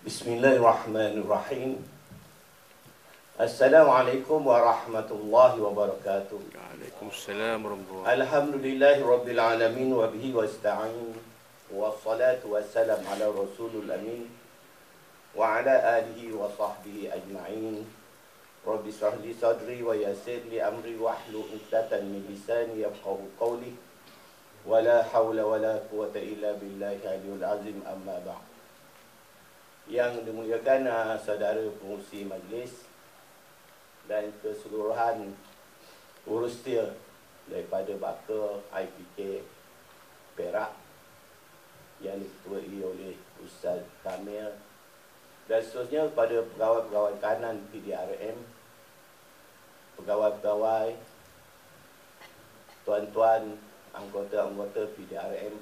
Bismillahirrahmanirrahim. Assalamualaikum warahmatullahi wabarakatuh. Waalaikumsalam warahmatullahi wabarakatuh. Alhamdulillahi rabbil alamin wa bihi wasta'in. Wassalatu wassalam ala rasulul amin wa ala alihi wa sahbihi ajma'in. Rabbi shrah li sadri wa yassir li amri wahlul 'uqdatam min lisani yafqahu qawli. Wa la hawla wa la quwwata illa billahi aliyul azim, amma ba'd. Yang dimuliakan saudara pengurusi majlis dan keseluruhan urustia daripada Bakar IPK Perak yang diketuai oleh Ustaz Kamil, dan seterusnya kepada pegawai-pegawai kanan PDRM, pegawai-pegawai, tuan-tuan, anggota-anggota PDRM,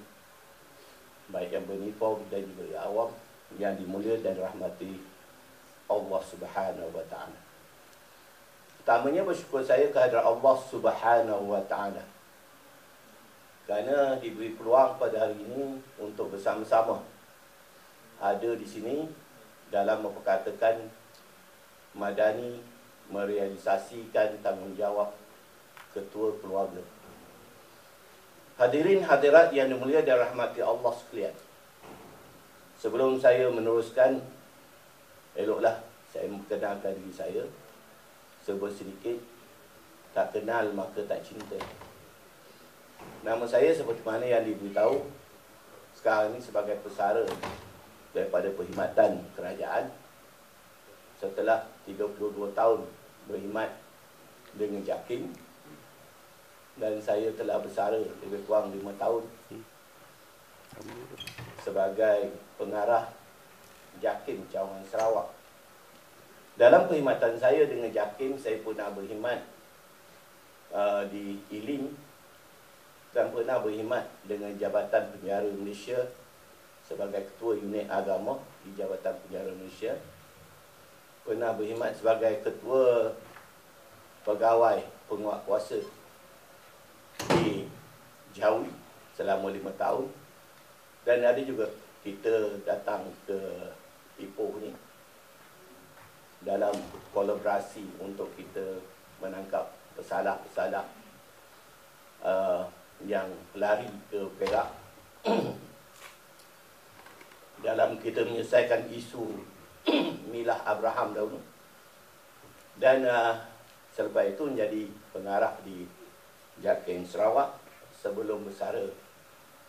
baik yang beruniform dan juga yang awam, yang dimuliakan dan rahmati Allah Subhanahu wa Ta'ala. Pertamanya bersyukur saya kehadrat Allah Subhanahu wa Ta'ala kerana diberi peluang pada hari ini untuk bersama-sama ada di sini dalam memperkatakan Madani merealisasikan tanggungjawab ketua keluarga. Hadirin hadirat yang dimuliakan dan rahmati Allah sekalian, sebelum saya meneruskan, eloklah saya memperkenalkan diri saya. Sebut sedikit, tak kenal maka tak cinta. Nama saya seperti mana yang diberitahu sekarang ini sebagai pesara daripada perkhidmatan kerajaan setelah 32 tahun berkhidmat dengan JAKIM, dan saya telah bersara lebih kurang 5 tahun sebagai pengarah JAKIM Cawangan Sarawak. Dalam perkhidmatan saya dengan JAKIM, saya pernah berkhidmat di ILIM dan pernah berkhidmat dengan Jabatan Penjara Malaysia sebagai Ketua Unit Agama di Jabatan Penjara Malaysia. Pernah berkhidmat sebagai Ketua Pegawai Penguatkuasa di Jawi selama 5 tahun. Dan ada juga kita datang ke Ipoh ni dalam kolaborasi untuk kita menangkap pesalah-pesalah yang lari ke Perak dalam kita menyelesaikan isu milah Abraham dahulu. Dan selepas itu menjadi pengarah di JAKIM Sarawak sebelum bersara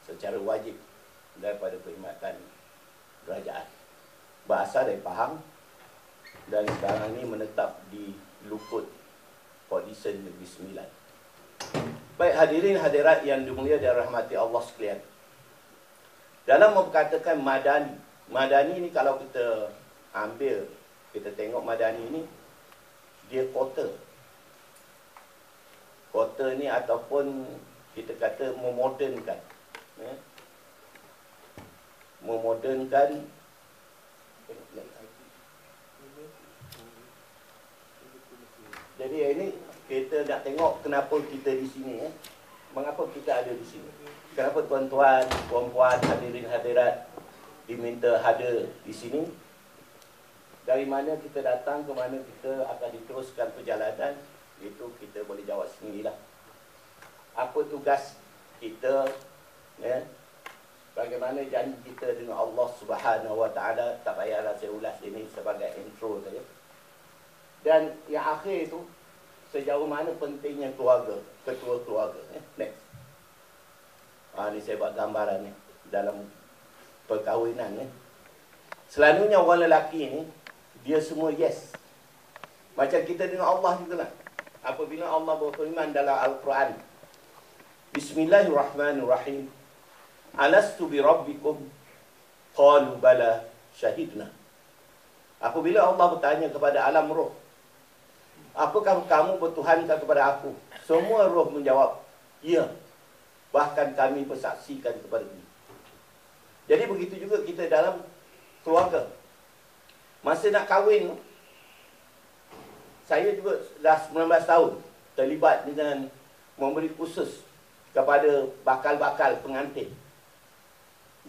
secara wajib daripada perkhidmatan kerajaan. Berasal dari Pahang dan sekarang ini menetap di Lukut, Port Dickson, Negeri Sembilan. Baik hadirin hadirat yang dimuliakan dan rahmati Allah sekalian, dalam memperkatakan Madani, Madani ni kalau kita ambil, kita tengok Madani ni, dia kota. Kota ni ataupun kita kata memodernkan, memodernkan. Jadi ini kita nak tengok kenapa kita di sini, mengapa kita ada di sini. Kenapa tuan-tuan, puan-puan, hadirin hadirat diminta hadir di sini. Dari mana kita datang, ke mana kita akan diteruskan perjalanan, itu kita boleh jawab sendirilah. Apa tugas kita, bagaimana janji kita dengan Allah Subhanahu wa Ta'ala. Tak payahlah saya ulas ini sebagai intro saja. Dan yang akhir itu, sejauh mana pentingnya keluarga, ketua keluarga. Next. Ini saya buat gambaran ni dalam perkahwinan ni. Selalunya orang lelaki ni, dia semua yes. Macam kita dengan Allah juga lah. Apabila Allah berfirman dalam Al-Quran, Bismillahirrahmanirrahim, Alastu bi rabbikum? Qalu bala syahidna. Apabila Allah bertanya kepada alam roh, apakah kamu bertuhankan kepada aku? Semua roh menjawab, ya. Bahkan kami bersaksikan kepada ini. Jadi begitu juga kita dalam keluarga. Masa nak kahwin, saya juga dah 19 tahun terlibat dengan memberi kursus kepada bakal-bakal pengantin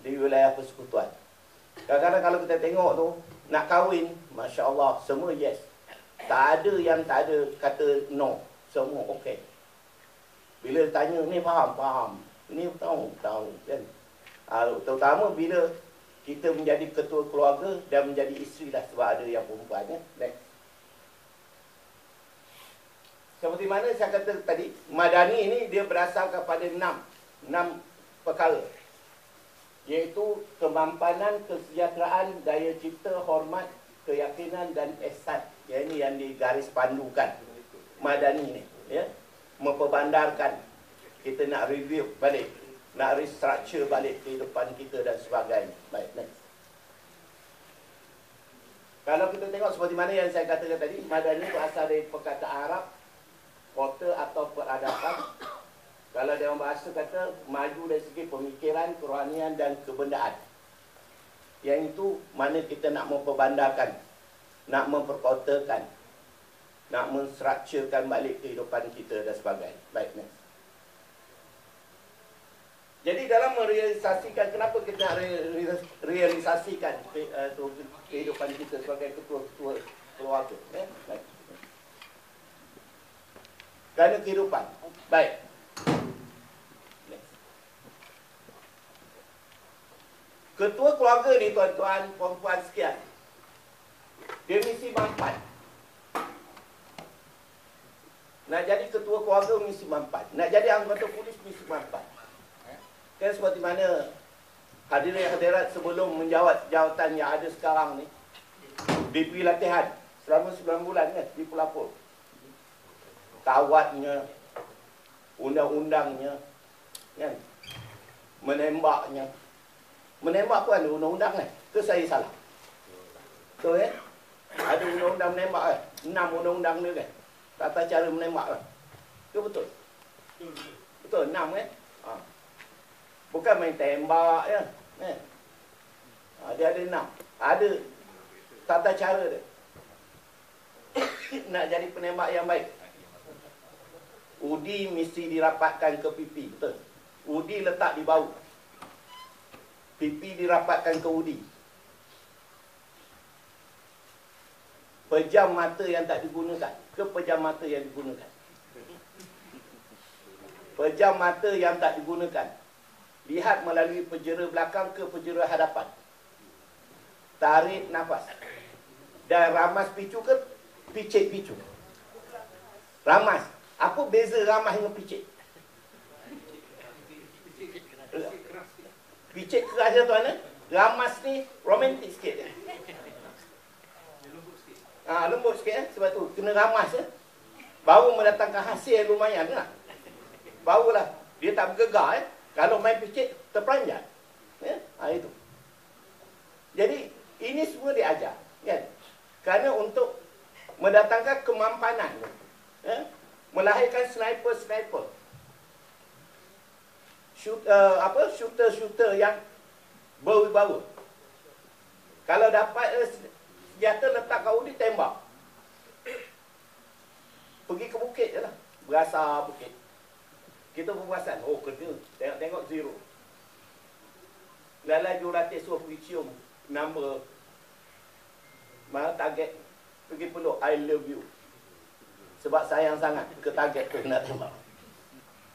di wilayah persekutuan. Kadang-kadang kalau kita tengok tu, Nak kahwin, Masya Allah, semua yes. Tak ada yang tak ada kata no. Semua okey. Bila tanya, ni faham. Ini tahu kan. Terutama bila kita menjadi ketua keluarga dan menjadi isteri lah, sebab ada yang perempuannya. Next. Seperti mana saya kata tadi, Madani ini dia berasal kepada 6 perkara. Iaitu kemampanan, kesejahteraan, daya cipta, hormat, keyakinan dan ihsan. Yang ini yang digaris pandukan Madani ni, ya. Memperbandarkan, kita nak review balik, nak restructure balik kehidupan kita dan sebagainya. Baik, next. Kalau kita tengok seperti mana yang saya katakan tadi, Madani berasal dari perkataan Arab, kota atau peradaban. Kalau dalam bahasa kata, maju dari segi pemikiran, kerohanian dan kebendaan. Yang itu mana kita nak memperbandarkan, nak memperkotakan, nak menstructurekan balik kehidupan kita dan sebagainya. Baik, next. Jadi dalam merealisasikan, kenapa kita nak realisasikan kehidupan kita sebagai ketua keluarga? Baik. Kerana kehidupan. Baik. Next. Ketua keluarga ni, tuan-tuan, perempuan sekian, dia mesti mampan. Nak jadi ketua keluarga mesti mampan. Nak jadi anggota polis mesti mampan. Kan seperti mana hadirin-hadirat sebelum menjawat jawatan yang ada sekarang ni, diberi latihan selama 9 bulan kan, di pelapor. Kawatnya, undang-undangnya, kan? Menembaknya. Menembak pun ada undang-undang kan? Ke saya salah? Betul kan? Ada undang-undang menembak kan? 6 undang-undang dia kan? Tata cara menembak kan? Ke betul? Betul, 6 kan? Bukan main tembak ya. Dia ada 6. Ada tata cara dia. Nak jadi penembak yang baik, udi mesti dirapatkan ke pipi. Betul. Udi letak di bahu, pipi dirapatkan ke udi. Pejam mata yang tak digunakan ke pejam mata yang digunakan? Pejam mata yang tak digunakan, lihat melalui penjara belakang ke penjara hadapan. Tarik nafas. Dan ramas picu ke picit picu? Ramas. Apa beza ramas dengan picit? Picit keras je tuan. Ramas ni romantik sikit. Lembut sikit. Sebab tu kena ramas. Baru mendatangkan hasil yang lumayan lah. Barulah. Dia tak bergegar. Kalau main picit, terperanjat. Itu. Jadi, ini semua diajar. Kan? Kerana untuk mendatangkan kemampanan. Melahirkan sniper-sniper. Shooter-shooter yang berwibawa. Kalau dapat senjata letak kat udi, tembak. Pergi ke bukit je lah. Berasal bukit. Kita berperasan, kena. Tengok zero. Lalai jurulatih suruh pergi cium nombor. Mana target pergi peluk, I love you. Sebab sayang sangat ke target tu nak tembak.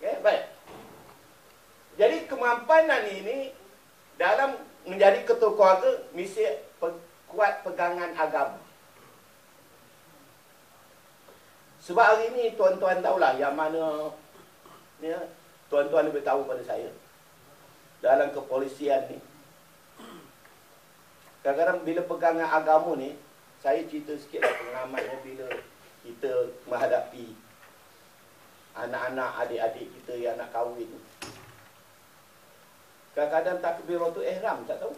Okay, baik. Jadi kemampanan ini dalam menjadi ketua keluarga mesti kuat pegangan agama. Sebab hari ini tuan-tuan tahulah yang mana, ya, tuan-tuan lebih tahu pada saya dalam kepolisian ni. Kadang-kadang bila pegangan agama ni, saya cerita sikit lah pengalamannya bila kita menghadapi anak-anak, adik-adik kita yang nak kahwin. Kadang-kadang takbiratul ihram tak tahu.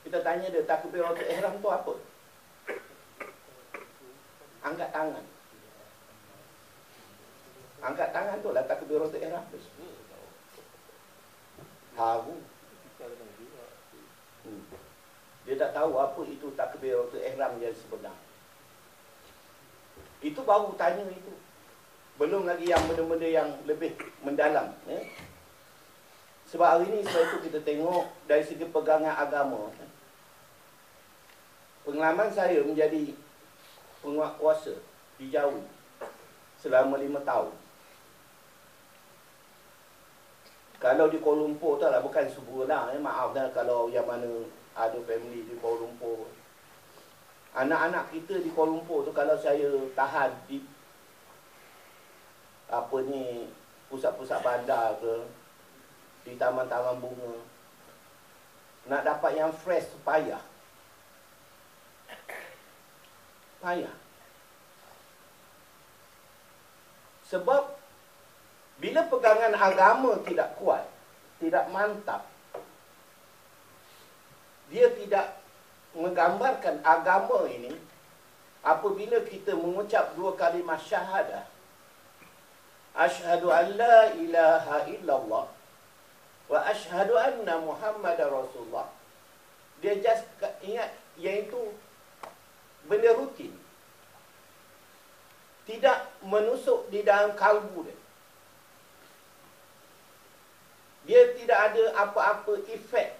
Kita tanya dia, takbiratul ihram tu apa? Angkat tangan. Angkat tangan tu lah takbiratul ihram. Tahu. Dia tak tahu apa itu takbiratul ihram yang sebenar. Itu baru tanya itu. Belum lagi yang benda-benda yang lebih mendalam. Sebab hari ini sebab itu kita tengok dari segi pegangan agama. Pengalaman saya menjadi penguatkuasa di Jawa selama 5 tahun. Kalau di Kuala Lumpur tu lah, bukan semua lah. Maaf dah kalau yang mana ada family di Kuala Lumpur. Anak-anak kita di Kuala Lumpur tu, kalau saya tahan di apa ni, pusat-pusat bandar ke, di taman-taman bunga, nak dapat yang fresh tu payah. Payah. Sebab bila pegangan agama tidak kuat, tidak mantap, dia tidak menggambarkan agama ini. Apabila kita mengucap 2 kalimah syahadah, asyhadu an la ilaha illallah wa asyhadu anna Muhammadar Rasulullah, dia just ingat iaitu benda rutin, tidak menusuk di dalam kalbu dia. Dia tidak ada apa-apa efek,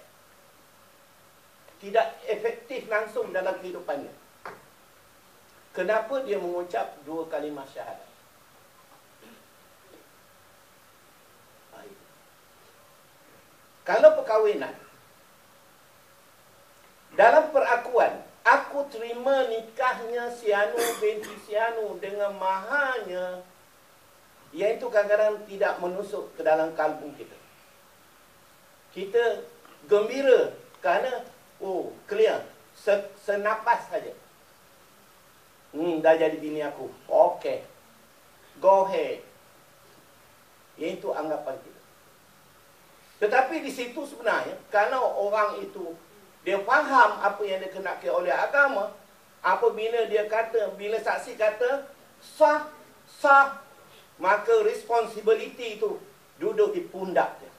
tidak efektif langsung dalam kehidupannya. Kenapa dia mengucap 2 kalimah syahadat? Kalau perkahwinan, dalam perakuan, aku terima nikahnya si anu binti si anu dengan maharnya, iaitu kadang-kadang tidak menusuk ke dalam kalbu kita. Kita gembira kerana, oh, clear, senapas saja. Dah jadi bini aku. Okey. Go ahead. Iaitu anggapan kita. Tetapi di situ sebenarnya, kalau orang itu, dia faham apa yang dikenakan oleh agama, apabila dia kata, bila saksi kata, sah, sah, maka responsibility itu duduk di pundak dia.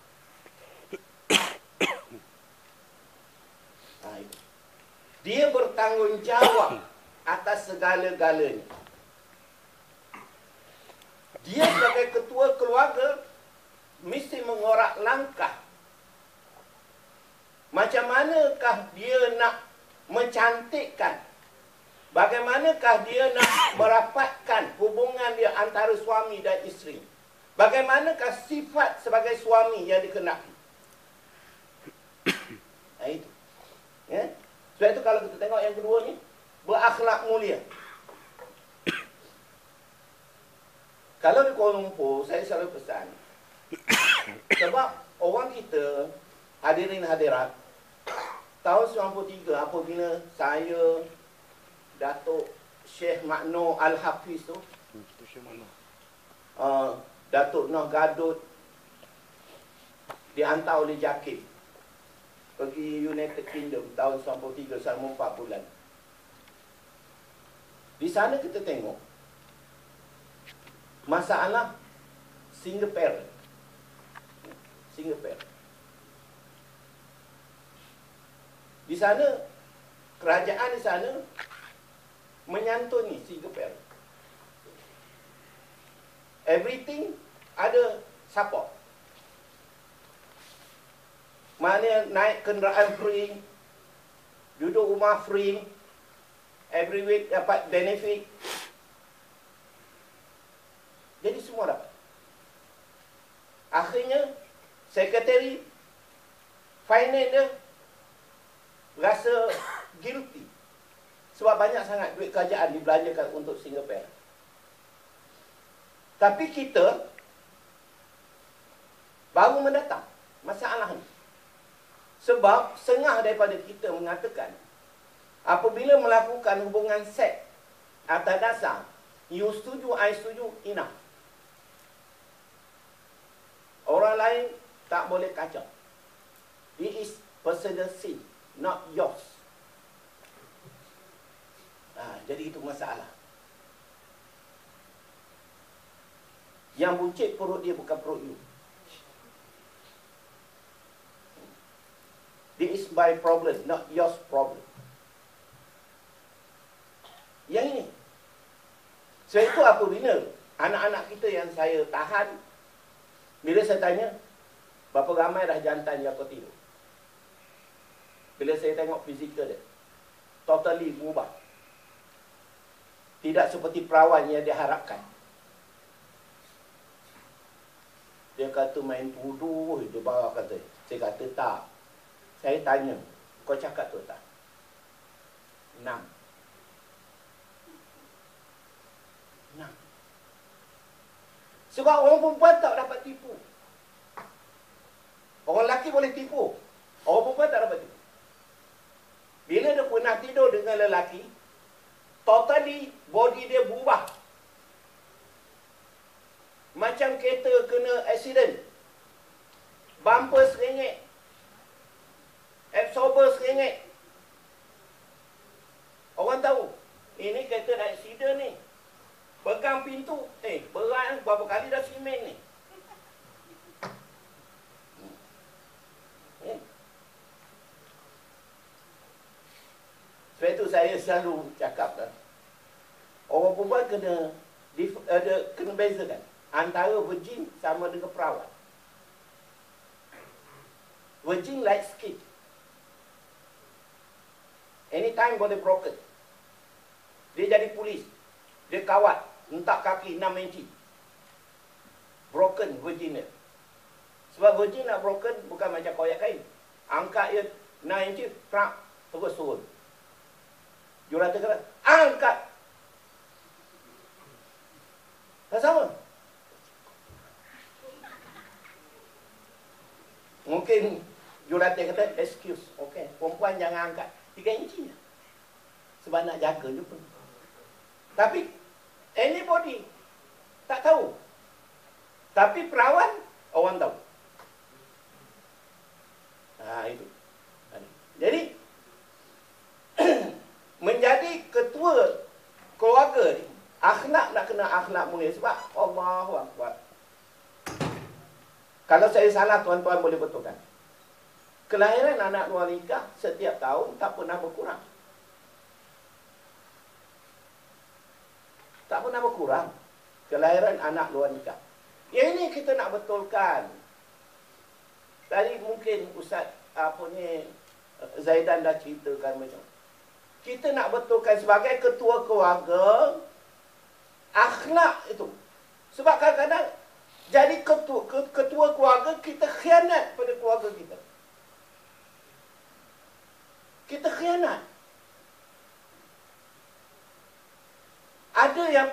Dia bertanggungjawab atas segala-galanya. Dia sebagai ketua keluarga mesti mengorak langkah. Macam manakah dia nak mencantikkan? Bagaimanakah dia nak merapatkan hubungan dia antara suami dan isteri? Bagaimanakah sifat sebagai suami yang dikenali? Itu. Ya? Sebab itu kalau kita tengok yang kedua ni, berakhlak mulia. Kalau di Kuala Lumpur, saya selalu pesan, sebab orang kita, hadirin hadirat, tahun 93 apabila saya, Datuk Syekh Makno Al-Hafiz tu, Datuk Noh Gadut dihantar oleh JAKIM pergi United Kingdom tahun 93 selama 4 bulan. Di sana kita tengok masalah single parent. Single parent. Di sana, kerajaan di sana menyantuni single parent. Everything ada support. Mana naik kenderaan free, duduk rumah free, every week dapat benefit. Jadi semua dapat. Akhirnya, sekretari finance dia rasa guilty. Sebab banyak sangat duit kerajaan dibelanjakan untuk single parent. Tapi kita baru mendatang masalah ni. Sebab setengah daripada kita mengatakan, apabila melakukan hubungan seks atas dasar you setuju, I setuju, enough. Orang lain tak boleh kacau. It is personal sin, not yours. Jadi itu masalah. Yang buncit perut dia bukan perut you. This is my problem, not yours problem. Yang ini. Sebab itu apabila anak-anak kita yang saya tahan, bila saya tanya, berapa ramai dah jantan yang kau tidur? Bila saya tengok fizikal dia, totally berubah. Tidak seperti perawan yang diharapkan. Dia kata main tuduh, dia bawa kata. Saya kata tak. Saya tanya, kau cakap tu tak? 6. Sebab orang perempuan tak dapat tipu. Orang lelaki boleh tipu. Orang perempuan tak dapat tipu. Bila dia pernah tidur dengan lelaki, totally body dia berubah. Macam kereta kena accident. Bumper seringit. Absorber seringit. Orang tahu, ini kereta accident ni. Pegang pintu, berat berapa kali dah simen ni. Sebab itu saya selalu cakap dah. Orang perempuan kena bezakan antara virgin sama dengan perawan. Virgin like skin. Anytime boleh broken. Dia jadi polis. Dia kawat. Hentak kaki 6 inci. Broken virgin dia. Sebab virgin nak broken bukan macam koyak kain. Angkat dia 6 inci, truk, terus turun. Jurata kata, angkat. Tak sama. Mungkin jurata kata, excuse. Okay, perempuan jangan angkat 3 inci. Sebab nak jaga juga. Tapi anybody tak tahu. Tapi perawan orang tahu. Itu. Jadi menjadi ketua keluarga ni, akhlak nak kena akhlak mulia. Sebab Allahu Akbar. Kalau saya salah, tuan-tuan boleh betulkan. Kelahiran anak luar nikah setiap tahun tak pernah berkurang. Tak pernah berkurang kelahiran anak luar nikah. Yang ini kita nak betulkan. Tadi mungkin Ustaz Zaidan dah ceritakan macam. Kita nak betulkan sebagai ketua keluarga, akhlak itu. Sebab kadang-kadang jadi ketua keluarga, kita khianat pada keluarga kita. Kita khianat. Ada yang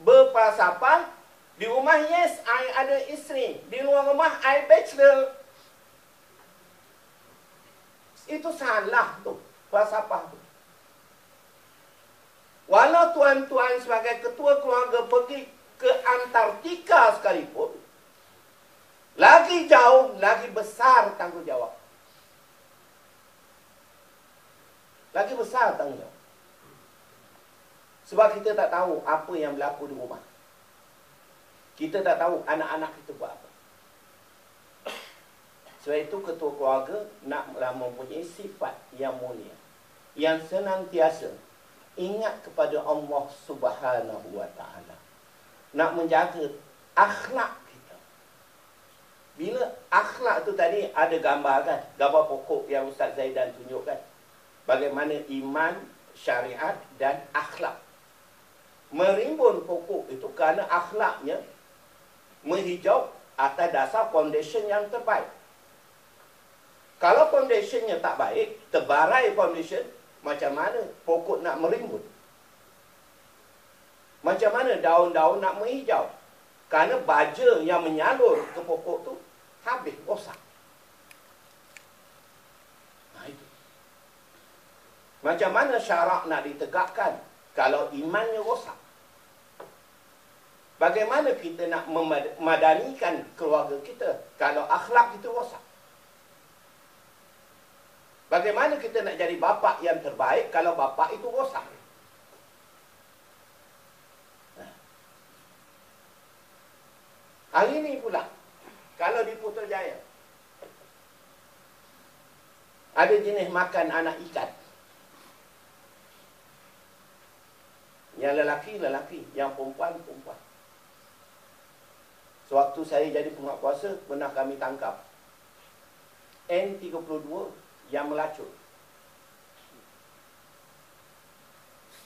berfalsafah, di rumah yes, I ada isteri. Di luar rumah, I bachelor. Itu salah tu, falsafah tu. Walau tuan-tuan sebagai ketua keluarga pergi ke Antartika sekalipun, lagi jauh, lagi besar tanggungjawab. Lagi besar tanggungjawab. Sebab kita tak tahu apa yang berlaku di rumah. Kita tak tahu anak-anak kita buat apa. Sebab itu ketua keluarga naklah mempunyai sifat yang mulia, yang senantiasa ingat kepada Allah Subhanahu wa Ta'ala. Nak menjaga akhlak kita. Bila akhlak tu tadi ada gambar kan, gambar pokok yang Ustaz Zaidan tunjukkan. Bagaimana iman, syariat dan akhlak merimbun pokok itu kerana akhlaknya menghijau atas dasar foundation yang terbaik. Kalau foundationnya tak baik, terbarai foundation, macam mana pokok nak merimbun? Macam mana daun-daun nak menghijau? Kerana baja yang menyalur ke pokok tu habis, rosak. Itu. Macam mana syarak nak ditegakkan kalau imannya rosak? Bagaimana kita nak memadanikan keluarga kita kalau akhlak kita rosak? Bagaimana kita nak jadi bapa yang terbaik kalau bapa itu rosak? Hari ini pula, kalau di Putrajaya, ada jenis makan anak ikan. Yang lelaki, yang perempuan. Sewaktu saya jadi penguatkuasa, pernah kami tangkap N32 yang melacur.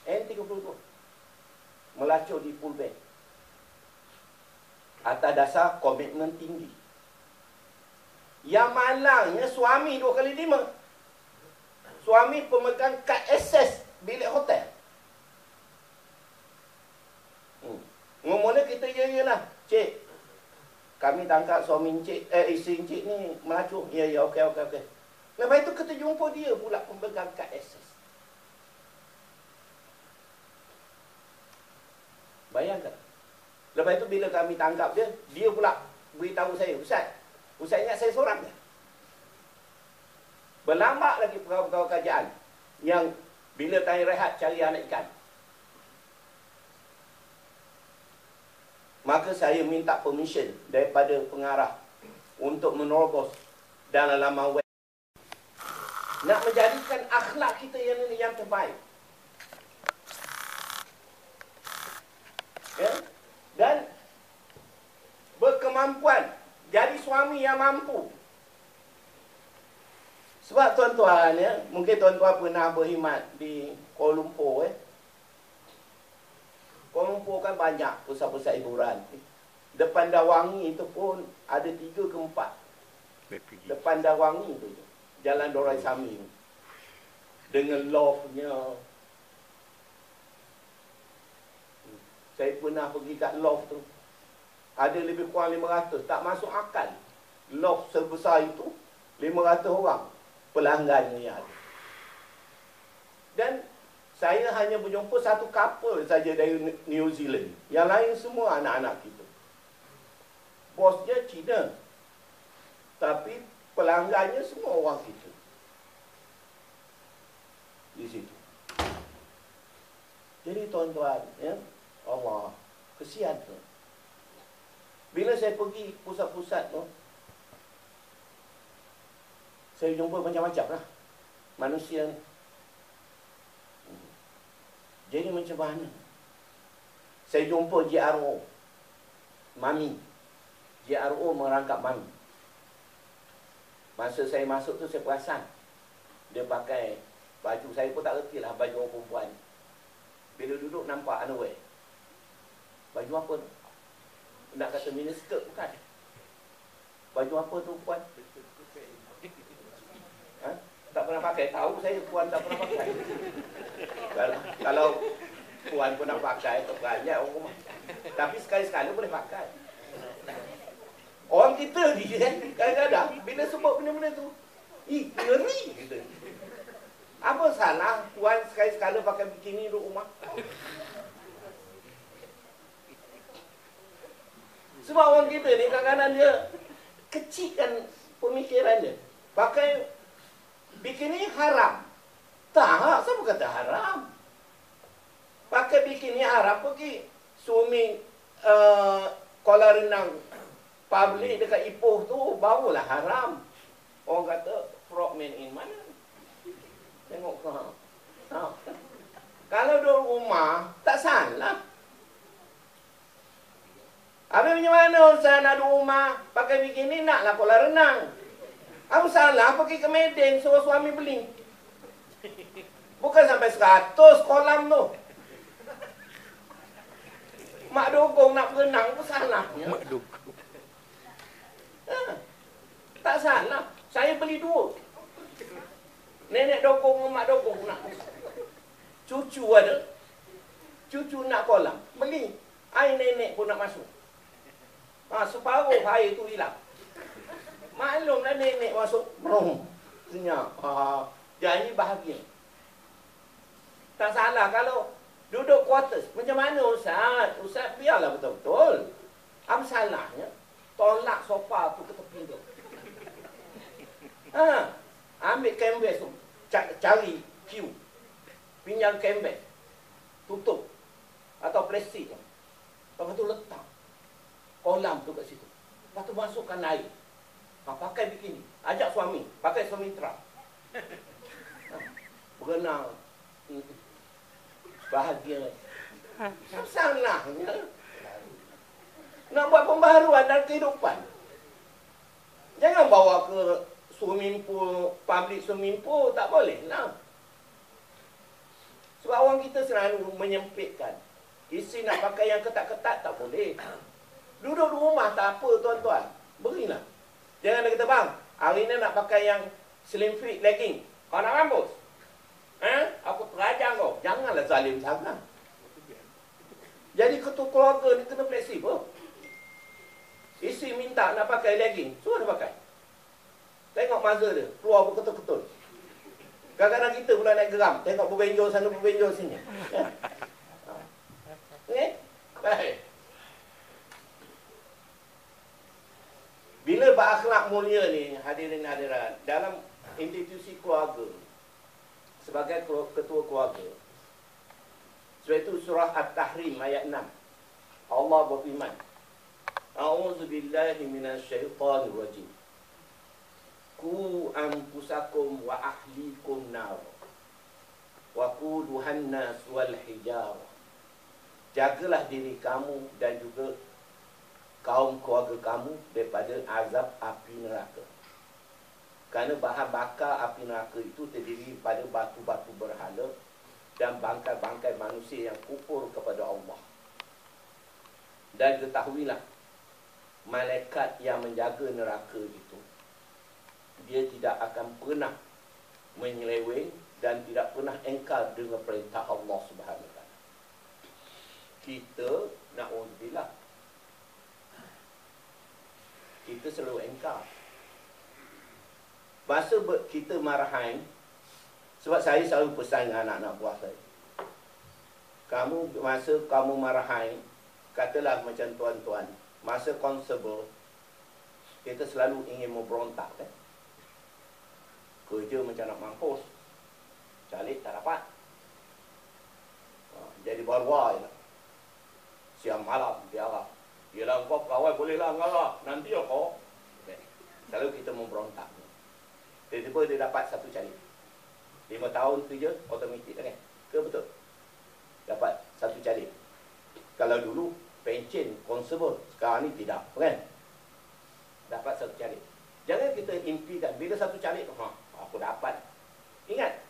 N32 melacur di pool bank atas dasar komitmen tinggi. Yang malangnya suami 2x5. Suami pemegang kad akses bilik hotel. Ngomongnya kita ya. Cik, kami tangkap suami encik, isteri encik ni melacur. Ya, okey. Lepas itu kita jumpa dia pula pemegang kad akses. Bayangkan. Lepas itu bila kami tangkap dia, dia pula beritahu saya, Ustaz ingat saya seorang ke? Berlambak lagi pegawai kerajaan yang bila kami rehat cari anak ikan. Maka saya minta permission daripada pengarah untuk menerobos dalam laman web. Nak menjadikan akhlak kita yang terbaik. Ya? Dan berkemampuan jadi suami yang mampu. Sebab tuan-tuan, ya, mungkin tuan-tuan pernah berkhidmat di Kuala Lumpur. Kuala Lumpur kan banyak pusat-pusat hiburan. Depan Dawangi itu pun ada 3 ke 4. Depan Dawangi itu, Jalan Dorai Sami. Dengan loftnya. Saya pernah pergi kat loft tu. Ada lebih kurang 500. Tak masuk akal. Loft sebesar itu, 500 orang pelanggannya yang ada. Dan saya hanya berjumpa satu couple saja dari New Zealand. Yang lain semua anak-anak kita. Bosnya Cina. Tapi pelanggannya semua orang kita. Di situ. Jadi tuan-tuan, ya, Allah, kesian tu. Bila saya pergi pusat-pusat tu, saya jumpa macam-macam lah manusia ni. Jadi macam mana? Saya jumpa JRO, Mami. JRO merangkap Mami. Masa saya masuk tu saya perasan dia pakai baju, saya pun tak reti lah baju orang perempuan. Bila duduk nampak underwear. Baju apa tu? Nak kata mini skirt bukan? Baju apa tu puan? Ha? Tak pernah pakai. Tahu saya puan tak pernah pakai. Kalau puan pun nak pakai, tak banyak orang rumah. Tapi sekali-sekala boleh pakai. Orang kita ni kadang-kadang bila sebut benda-benda tu, ngeri kita. Apa salah puan sekali-sekala pakai bikini duduk rumah? Sebab orang kita ni kadang-kadang dia kecilkan pemikiran dia. Pakai bikini haram. Tak, siapa kata haram? Pakai bikini haram, pergi swimming kolam renang public dekat Ipoh tu, barulah haram. Orang kata frogman in mana? Tengok kau. Kalau duduk rumah, tak salah. Habis macam mana Ustaz nak duduk rumah pakai bikini, naklah kolam renang. Apa salah pergi ke Medan suruh suami beli? Bukan sampai 100 kolam tu. Mak dogong nak berenang, apa salahnya? Mak dogong. Tak salah. Saya beli 2. Nenek dogong dengan mak dogong nak. Cucu ada. Cucu nak kolam. Beli. Air nenek pun nak masuk. Separuh air tu hilang. Maklumlah nenek masuk. Senyap. Jadi bahagia. Tak salah kalau duduk quarters. Macam mana Ustaz? Ustaz biarlah betul-betul. Apa salahnya? Tolak sofa tu ke tepi tu. Ambil canvas tu. Cari Q. Pinjam canvas. Tutup. Atau plastik. Lepas tu letak kolam tu kat situ. Lepas tu masukkan air. Pakai bikini. Ajak suami. Pakai suami trap. Berenang. Bahagia. Salahnya. Nak buat pembaharuan dalam kehidupan. Jangan bawa ke swimming pool, public swimming pool. Tak boleh lah. Sebab orang kita selalu menyempitkan. Isteri nak pakai yang ketat-ketat tak boleh. Duduk di rumah tak apa tuan-tuan. Berilah. Jangan dia kata, bang, hari ni nak pakai yang slim fit legging. Kau nak mampus? Aku terajang kau. Janganlah zalim sangat. Jadi ketua keluarga ni kena fleksibel. Isteri minta nak pakai legging, suruh dia pakai. Tengok masa dia, keluar berketul-ketul. Kadang-kadang kita pula naik geram. Tengok berbenjol sana, berbenjol sini. Okay? Baik. Bila berakhlak mulia ni, hadirin hadirat, dalam institusi keluarga, sebagai ketua keluarga, sebab itu surah At-Tahrim ayat 6. Allah berfirman, A'udzubillahi minasyaitanir rajim. Ku anfusakum wa ahlikum nar. Wa quduhan nas wal hijarah. Jagalah diri kamu dan juga kaum keluarga kamu daripada azab api neraka. Kerana bahan bakar api neraka itu terdiri pada batu-batu berhala dan bangkai-bangkai manusia yang kufur kepada Allah. Dan ketahuilah, malaikat yang menjaga neraka itu, dia tidak akan pernah menyeleweng dan tidak pernah engkar dengan perintah Allah Subhanahu Wa Taala. Kita na'udzubillah, kita selalu engkar. Masa kita marahan, sebab saya selalu pesan dengan anak-anak buah saya, masa kamu marahan, katalah macam tuan-tuan, masa konstabel, kita selalu ingin memberontak, kan? Kerja macam nak mampus, calik tak dapat, jadi barwa je lah. Siang malam biarlah. Yelah kau kawal bolehlah ngalah, nanti ya kau. Selalu kita memberontak. Tiba-tiba dia dapat satu calik, 5 tahun kerja automatik, kan? Ke betul? Dapat satu calik. Kalau dulu pencen konstabel, sekarang ni tidak, kan? Dapat satu calik. Jangan kita impikan bila satu calik tu, aku dapat. Ingat,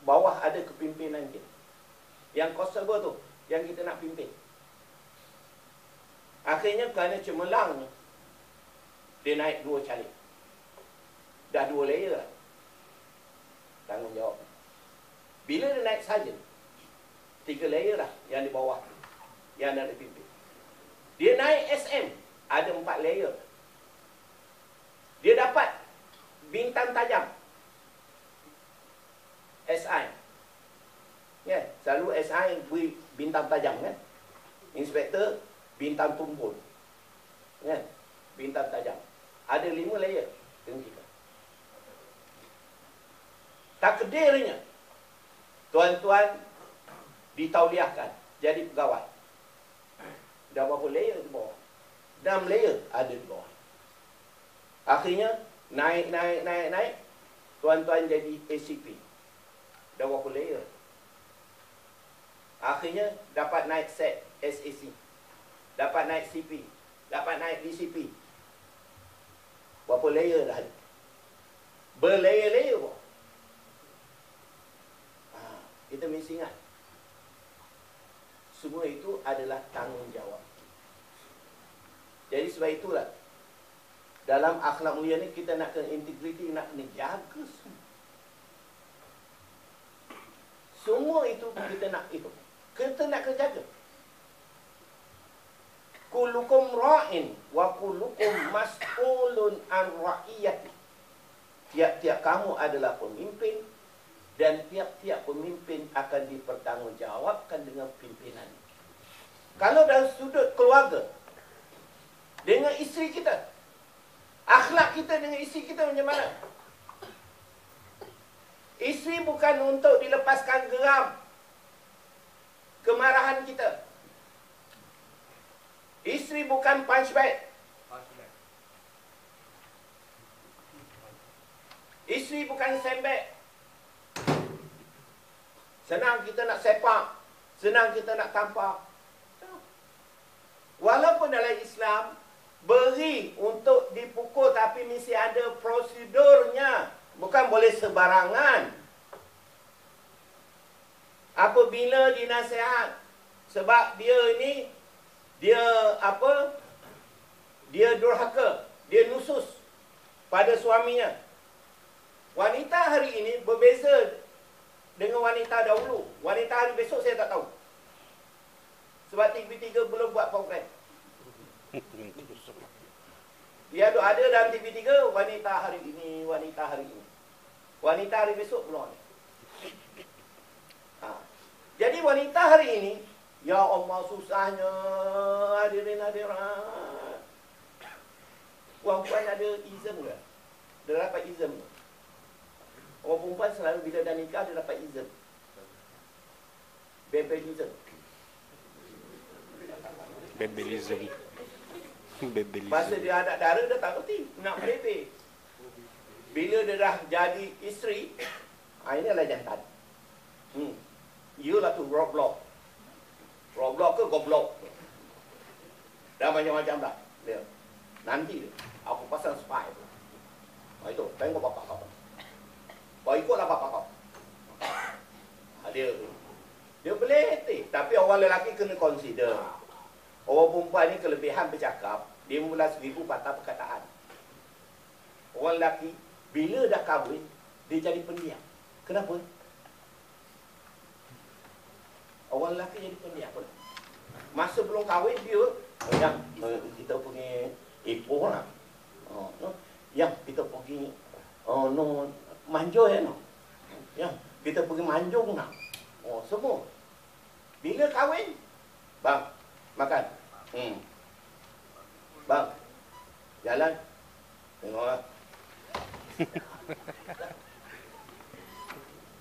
bawah ada kepimpinan kita. Yang konstabel tu yang kita nak pimpin. Akhirnya kerana cemerlang, dia naik 2 calik. Dah 2 layer lah tanggungjawab. Bila dia naik sarjan, 3 layer lah yang di bawah yang nak dipimpin. Dia naik SM, ada 4 layer. Dia dapat bintang tajam, SI. Ya, selalu SI beri bintang tajam, kan? Inspektor bintang tumpul, kan? Bintang tajam. Ada 5 layer tinggikan. Takdirnya tuan-tuan ditauliahkan jadi pegawai. Dah berapa layer di bawah? 6 layer ada di bawah. Akhirnya naik. Tuan-tuan jadi ACP. Dah berapa layer? Akhirnya dapat naik set SAC. Dapat naik CP. Dapat naik DCP. Berapa layer dah ada? Berlayer-layer pun. Kita mesti ingat, semua itu adalah tanggungjawab. Jadi sebab itulah, dalam akhlak mulia ni kita nak kena integriti, nak kena jaga semua. Semua itu kita nak ikut. Kita nak kena jaga. Kullukum ra'in wa kullukum mas'ulun an ra'iyati. Tiap-tiap kamu adalah pemimpin, dan tiap-tiap pemimpin akan dipertanggungjawabkan dengan pimpinan. Kalau dalam sudut keluarga, dengan isteri kita, akhlak kita dengan isteri kita macam mana? Isteri bukan untuk dilepaskan geram kemarahan kita. Isteri bukan punch bag. Isteri bukan sandbag. Senang kita nak sepak, senang kita nak tampak. Walaupun dalam Islam beri untuk dipukul, tapi mesti ada prosedurnya. Bukan boleh sebarangan. apabila dinasihat, sebab dia ni, dia apa? Dia durhaka, dia nusus pada suaminya. Wanita hari ini berbeza dengan wanita dahulu. Wanita hari besok saya tak tahu. Sebab TV3 belum buat program. Dia ada dalam TV3 wanita hari ini, wanita hari ini. Wanita hari besok belum ada. Jadi wanita hari ini, ya Allah susahnya hadirin hadirat. Perempuan ada izin ke? Dia dapat izin ke? Orang perempuan selalu bila dah nikah dia dapat izin. Bebelism. Bebelism. Pasal dia anak dara dia tak kerti nak bebe. Bila dia dah jadi isteri, inilah jantan. You lah tu Roblox. Roblox ke goblok. Dah macam-macam dah. Dia. Nanti aku pasang spy. Itu, tengok bapak kau. Kau ikutlah bapak kau. Dia boleh tapi orang lelaki kena consider. Orang perempuan ni kelebihan bercakap, dia mula 1000 patah perkataan. Orang lelaki, bila dah kahwin, dia jadi pendiam. Kenapa? Orang lelaki jadi pendiam. Masa belum kahwin, dia, yang kita pergi Ipoh lah. Yang kita pergi, manjung ya, yang kita pergi manjung nak. Semua. Bila kahwin, bang, makan. Bang, jalan. Tengoklah.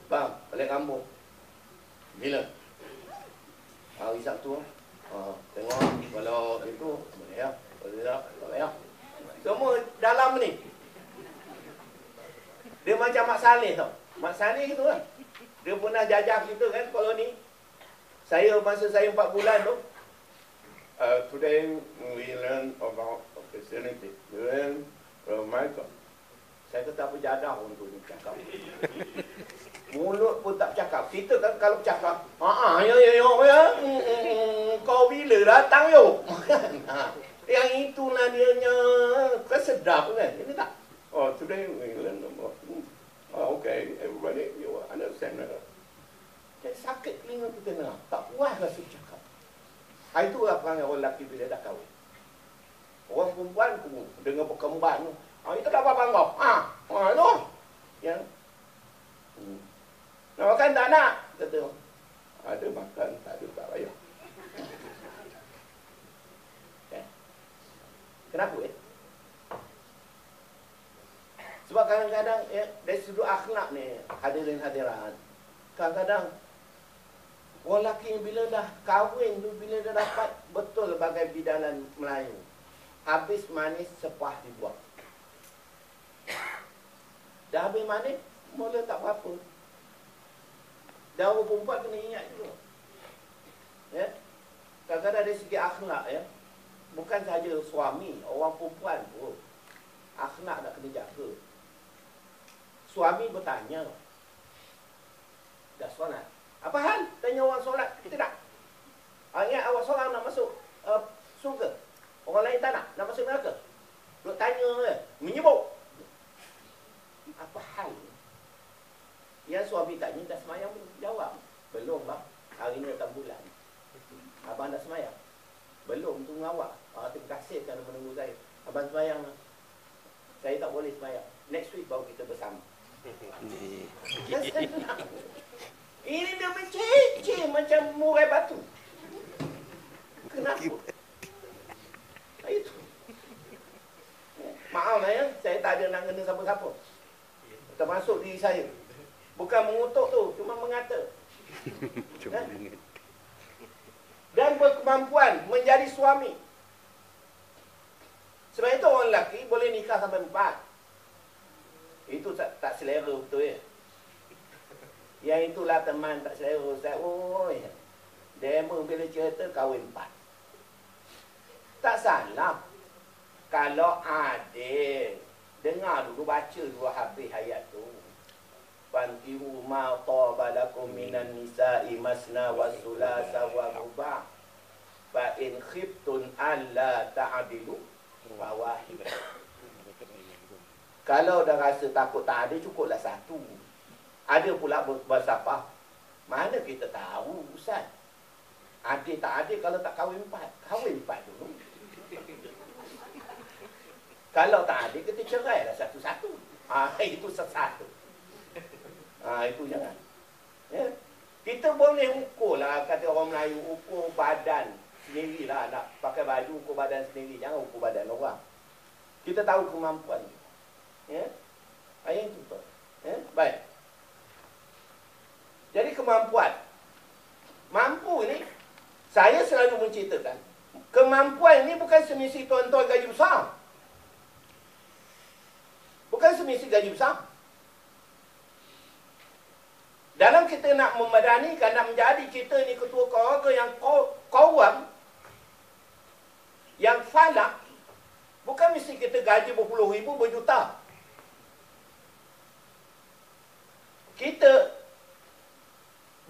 Bang, balik kampung. Bila? Hari Sabtu. Tengok, kalau itu, boleh ya. Boleh ya. Semua dalam ni. Dia macam Mak Saleh tau. Mak Saleh gitu kan. Dia pernah jajah kita kan koloni. Masa saya 4 bulan tu. Today we learn about Christianity. We learn from Michael. Saya kata apa jadah untuk ni cakap. Mulut pun tak cakap. Kita kan kalau cakap, ya. Kau bila datang yo. Yang itulah dianya. Kan sedap kan. Ini tak. Today we learn about. Okay, everybody, you understand. Jadi sakit telinga kita dengar. Tak puas rasa cakap. Itulah perangai orang lelaki bila dah kahwin. Orang perempuan pun dengar perkembangan. Itu dah apa kau? Itu. Yang. Nak makan tak nak? Kata. Ada makan, tak ada tak payah. Kenapa Sebab kadang-kadang dari sudut akhlak ni, hadirin hadirat, kadang-kadang orang lelaki bila dah kahwin tu, bila dah dapat betul bagai bidanan Melayu, habis manis sepah dibuang. Dah habis manis, mula tak apa-apa. Dan orang perempuan kena ingat juga. Kadang-kadang dari segi akhlak bukan sahaja suami, orang perempuan pun akhlak nak kena jaga. Suami bertanya, dah solat? Apa hal? Tanya orang solat, kita tak. Ingat awak seorang nak masuk surga. Orang lain tak nak masuk neraka. Duk tanya, menyebut. Apa hal? Yang suami tanya, dah semayang belum? Jawab, belum bang. Hari ni datang bulan. Abang dah semayang? Belum, tunggu awak. Terima kasih kerana menunggu saya. Abang semayang lah. Saya tak boleh semayang. Next week baru kita bersama. Ini dia menceceh macam murai batu. Kenapa? Itu. Maaf lah saya tak ada nak kena siapa-siapa. Termasuk diri saya. Bukan mengutuk tu, cuma mengata. Dan berkemampuan menjadi suami. Sebab itu orang lelaki boleh nikah sampai 4. Itu tak selera betul Yang itulah teman tak selera Ustaz. Demo bila cerita kahwin 4. Tak salah. Kalau adil, dengar dulu, baca dulu habis ayat tu. fankihu ma taba lakum minan nisa'i masna wa sulasa wa ruba' fa in khiftum alla ta'dilu fawahidah. Kalau dah rasa takut tak ada, cukuplah satu. Ada pula bersapah. Mana kita tahu, Ustaz? Ada tak ada, kalau tak kahwin 4. Kahwin 4 dulu. Kalau tak ada, kita cerai lah satu-satu. Itu sesat. Itu jangan. Ya? Kita boleh ukur lah, kata orang Melayu, ukur badan sendirilah. Nak pakai baju, ukur badan sendiri. Jangan ukur badan orang. Kita tahu kemampuan. Ya? Yang itu tu. Ya? Baik. Jadi kemampuan. Mampu ni, saya selalu menceritakan, kemampuan ni bukan semisi tuan-tuan gaji besar. Bukan semisi gaji besar. Dalam kita nak memadanikan, nak menjadi kita ni ketua keluarga yang kawam, yang falak, bukan mesti kita gaji berpuluh ribu, berjuta. Kita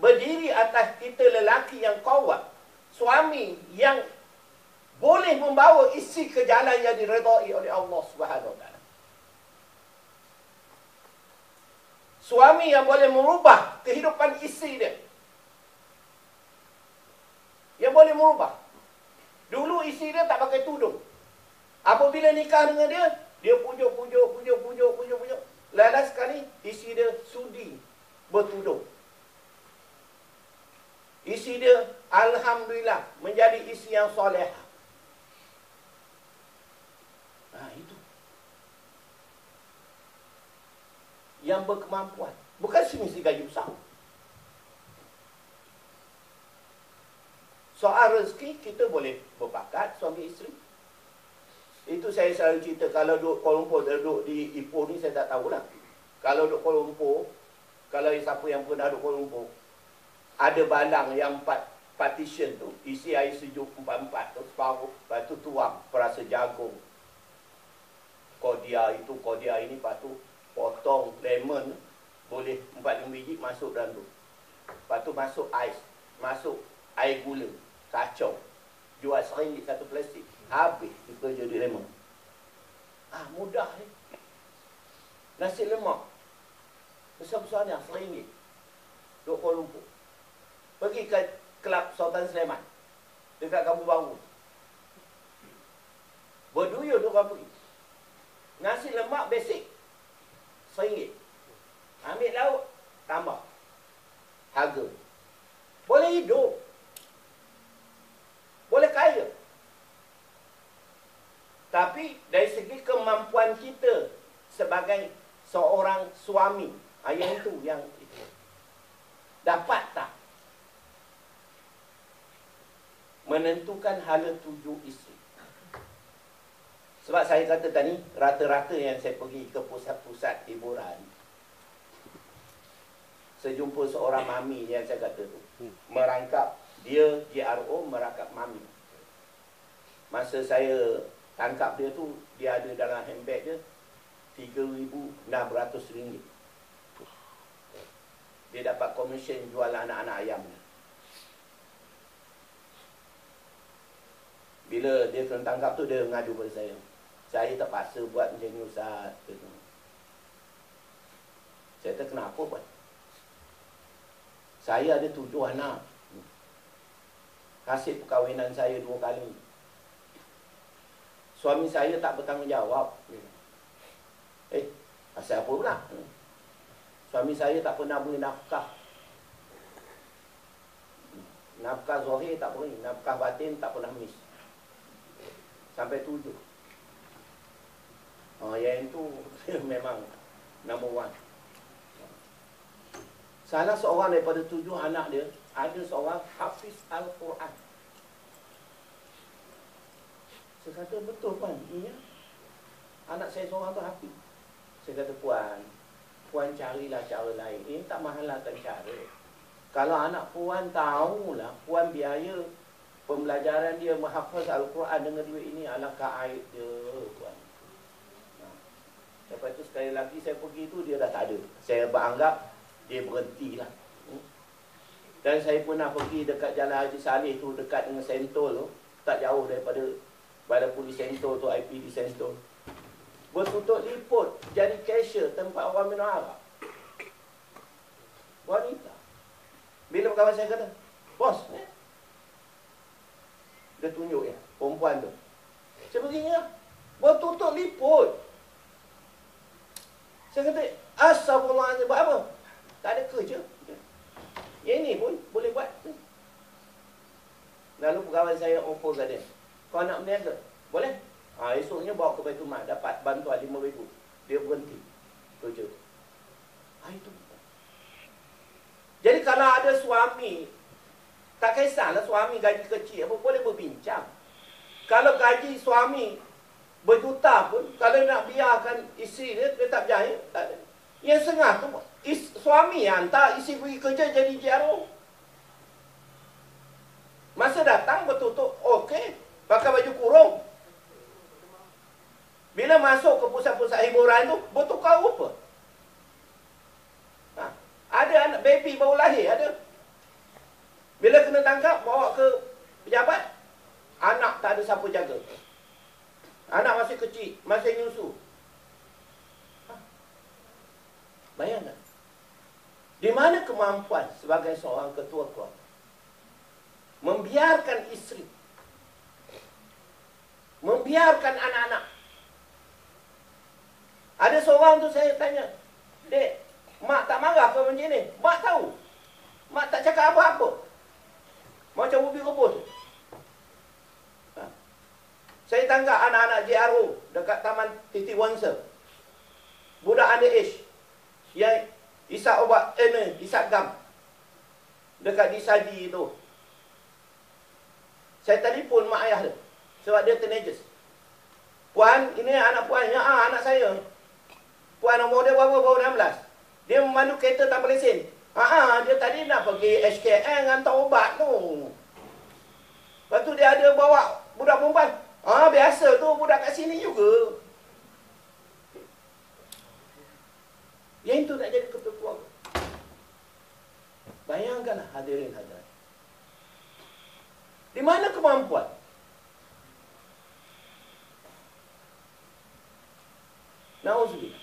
berdiri atas kita lelaki yang kawat, suami yang boleh membawa isteri ke jalan yang diredai oleh Allah Subhanahu Wa Taala. Suami yang boleh merubah kehidupan isteri dia. Yang boleh merubah. Dulu isteri dia tak pakai tudung. Apabila nikah dengan dia, dia pujuk. Lalu sekali, isteri dia sudi bertudung. Isteri dia, alhamdulillah, menjadi isteri yang solehah. Itu. Yang berkemampuan. Bukan semesti gaji besar. Soal rezeki, kita boleh berpakat suami isteri. Itu saya selalu cerita. Kalau duduk Kuala Lumpur, duduk di Ipoh ni, saya tak tahulah. Kalau duduk Kuala Lumpur, kalau siapa yang pernah duduk Kuala Lumpur, ada balang yang 4 partition tu, isi air sejuk 4 tu, separuh, lepas tu tuang perasa jagung. Kodia itu, kodia ini, lepas tu potong lemon, boleh 4-5 biji masuk dalam tu. Lepas tu masuk ais, masuk air gula, kacau. Jual RM1 satu plastik. Habis kita jadi lemon. Mudah ni. Nasi lemak besar-besarnya RM1 duduk Kuala Lumpur. Pergi ke Kelab Sultan Sulaiman dekat Kampung Baru. Berduyun orang pergi. Nasi lemak basic RM1. Ambil lauk, tambah harga. Boleh hidup. Boleh kaya. Tapi dari segi kemampuan kita sebagai seorang suami, yang itu yang itu. Dapat tak menentukan hala tuju isteri? Sebab saya kata tadi, rata-rata yang saya pergi ke pusat-pusat hiburan, saya jumpa seorang mami yang saya kata tu, merangkap, dia GRO merangkap mami. Masa saya tangkap dia tu, dia ada dalam handbag dia RM3,600. Dia dapat komisen jual anak-anak ayam ni. Bila dia kena tangkap tu, dia mengadu pada saya. Saya terpaksa buat macam ni, Ustaz. Saya kata, kenapa buat? Saya ada 7 anak. Hasil perkahwinan saya 2 kali. Suami saya tak bertanggungjawab. Pasal apa pula? Suami saya tak pernah beri nafkah. Nafkah zahir tak beri. Nafkah batin tak pernah miss. Sampai 7. Yang itu memang number 1. Salah seorang daripada 7 anak dia, ada seorang hafiz Al-Quran. Saya kata, betul Puan? Iya. Anak saya seorang tu hafiz. Saya kata, Puan carilah cara lain. Ini tak mahalahkan cara. Kalau anak Puan tahulah, Puan biaya pembelajaran dia menghafaz Al-Quran dengan duit ini, alangkah aib dia, Puan. Lepas tu sekali lagi saya pergi tu, dia dah tak ada. Saya beranggap Dia berhentilah. Dan saya pernah pergi dekat Jalan Haji Saleh tu, dekat dengan Sentul tu, tak jauh daripada Balai Polis Sentul tu, IPD Sentul. Bertutup liput jadi cashier tempat orang minum arak. Wanita. Bila kawan saya kata, bos, dia tunjuk ya, perempuan tu. Saya pergi ya, bertutup liput. Saya kata, astagfirullahaladzim, buat apa? Tak ada kerja. Yang ni pun boleh buat. Lalu pegawai saya offer kat dia, kau nak berniaga? Boleh? Esoknya bawa ke Baitul Mal, dapat bantuan 5,000. Dia berhenti kerja. Itu. Jadi kalau ada suami, tak kisahlah suami gaji kecil apa, boleh berbincang. Kalau gaji suami berjuta pun, kalau nak biarkan isteri dia, dia tak berjaya, tak ada. Yang sengah tu, suami yang hantar isteri pergi kerja jadi JRO. Masa datang bertutup, okey, pakai baju kurung. Bila masuk ke pusat-pusat hiburan tu, bertukar rupa. Ada anak baby baru lahir, ada. Bila kena tangkap, bawa ke pejabat, anak tak ada siapa jaga. Anak masih kecil, masih nyusu. Bayangkan. Di mana kemampuan sebagai seorang ketua keluarga membiarkan isteri, membiarkan anak-anak. Ada seorang tu saya tanya, Dek, mak tak marah ke macam ni? Mak tahu. Mak tak cakap apa-apa. Macam ubi rebus. Saya tangkap anak-anak JRO dekat Taman Titi Wangsa. Budak underage yang isap obat, isap gam dekat Disadi tu. Saya telefon mak ayah dia sebab dia teenagers. Puan, ini anak puan. Ya, anak saya. Puan umur dia berapa? Baru 16. Dia memandu kereta tanpa lesen. Dia tadi nak pergi HKN hantar obat tu. Lepas tu dia ada bawa budak perempuan. Biasa tu budak kat sini juga. Yang itu nak jadi ketua keluarga. Bayangkanlah hadirin hadirat. Di mana kemampuan? Nauzubillah.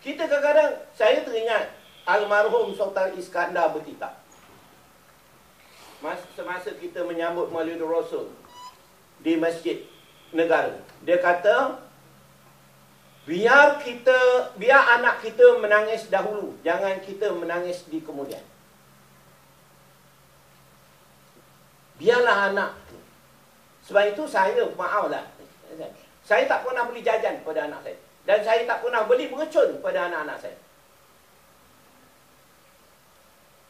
Kita kadang-kadang, saya teringat almarhum Sultan Iskandar berkitab. Semasa kita menyambut Maulidul Rasul di Masjid Negara, dia kata, biar anak kita menangis dahulu, jangan kita menangis di kemudian. Biarlah anak. Sebab itu saya, maaflah, saya tak pernah beli jajan kepada anak saya. Dan saya tak pernah beli beracun pada anak-anak saya.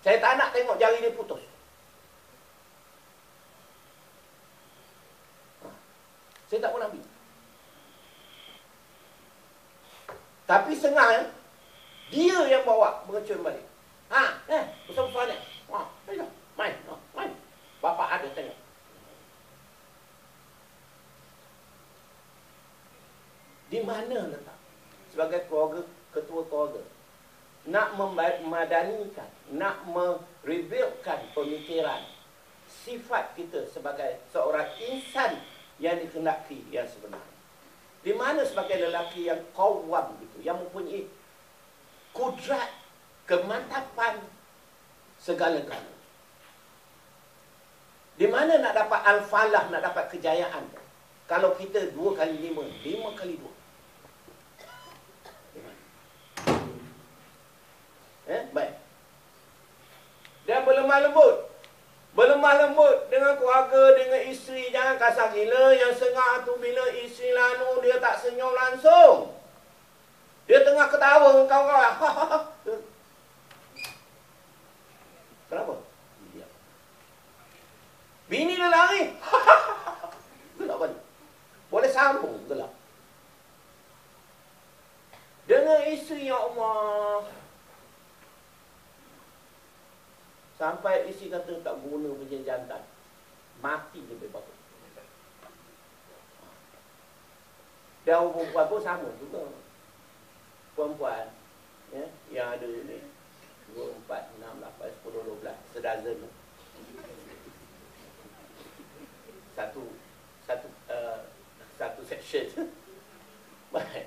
Saya tak nak tengok jari dia putus. Saya tak pernah beli. Tapi sengah, dia yang bawa beracun balik. Besar-besar ni. Main. Bapa ada tengok. Di mana letak? Sebagai keluarga, ketua keluarga, nak memadanikan, nak merevealkan pemikiran, sifat kita sebagai seorang insan yang dikehendaki yang sebenarnya. Di mana sebagai lelaki yang qawwam gitu, yang mempunyai kudrat, kemantapan segala-galanya. Di mana nak dapat al-falah, nak dapat kejayaan? Kalau kita 2 kali 5, 5 kali 2. Baik. Dan berlemah lembut dengan keluarga, dengan isteri. Jangan kasar gila. Yang sengah tu bila isteri lanu, dia tak senyum langsung. Dia tengah ketawa dengan kawan-kawan. Kenapa? Bini dia lari. Gelap balik. Boleh sambung gelap. Dengan isteri, ya Allah. Sampai isteri kata tak guna punya jantan. Mati lebih bagus. Dan perempuan pun sama juga. Perempuan yang ada ni. 2, 4, 6, 8, 10, 12. Sedozen. Satu section. Baik.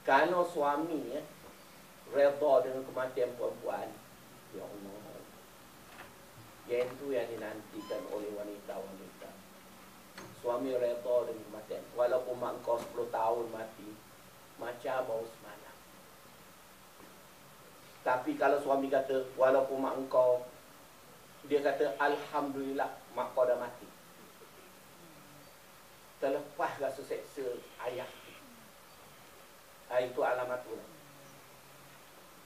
Kalau suami redha dengan kematian perempuan, ya Allah, yang itu yang dinantikan oleh wanita-wanita. Suami redha dengan kematian, walaupun mak kau 10 tahun mati, macam baru semalam. Tapi kalau suami kata, walaupun mak kau, dia kata alhamdulillah mak kau dah mati, terlepas rasa seksa ayah. Itu alamat tu.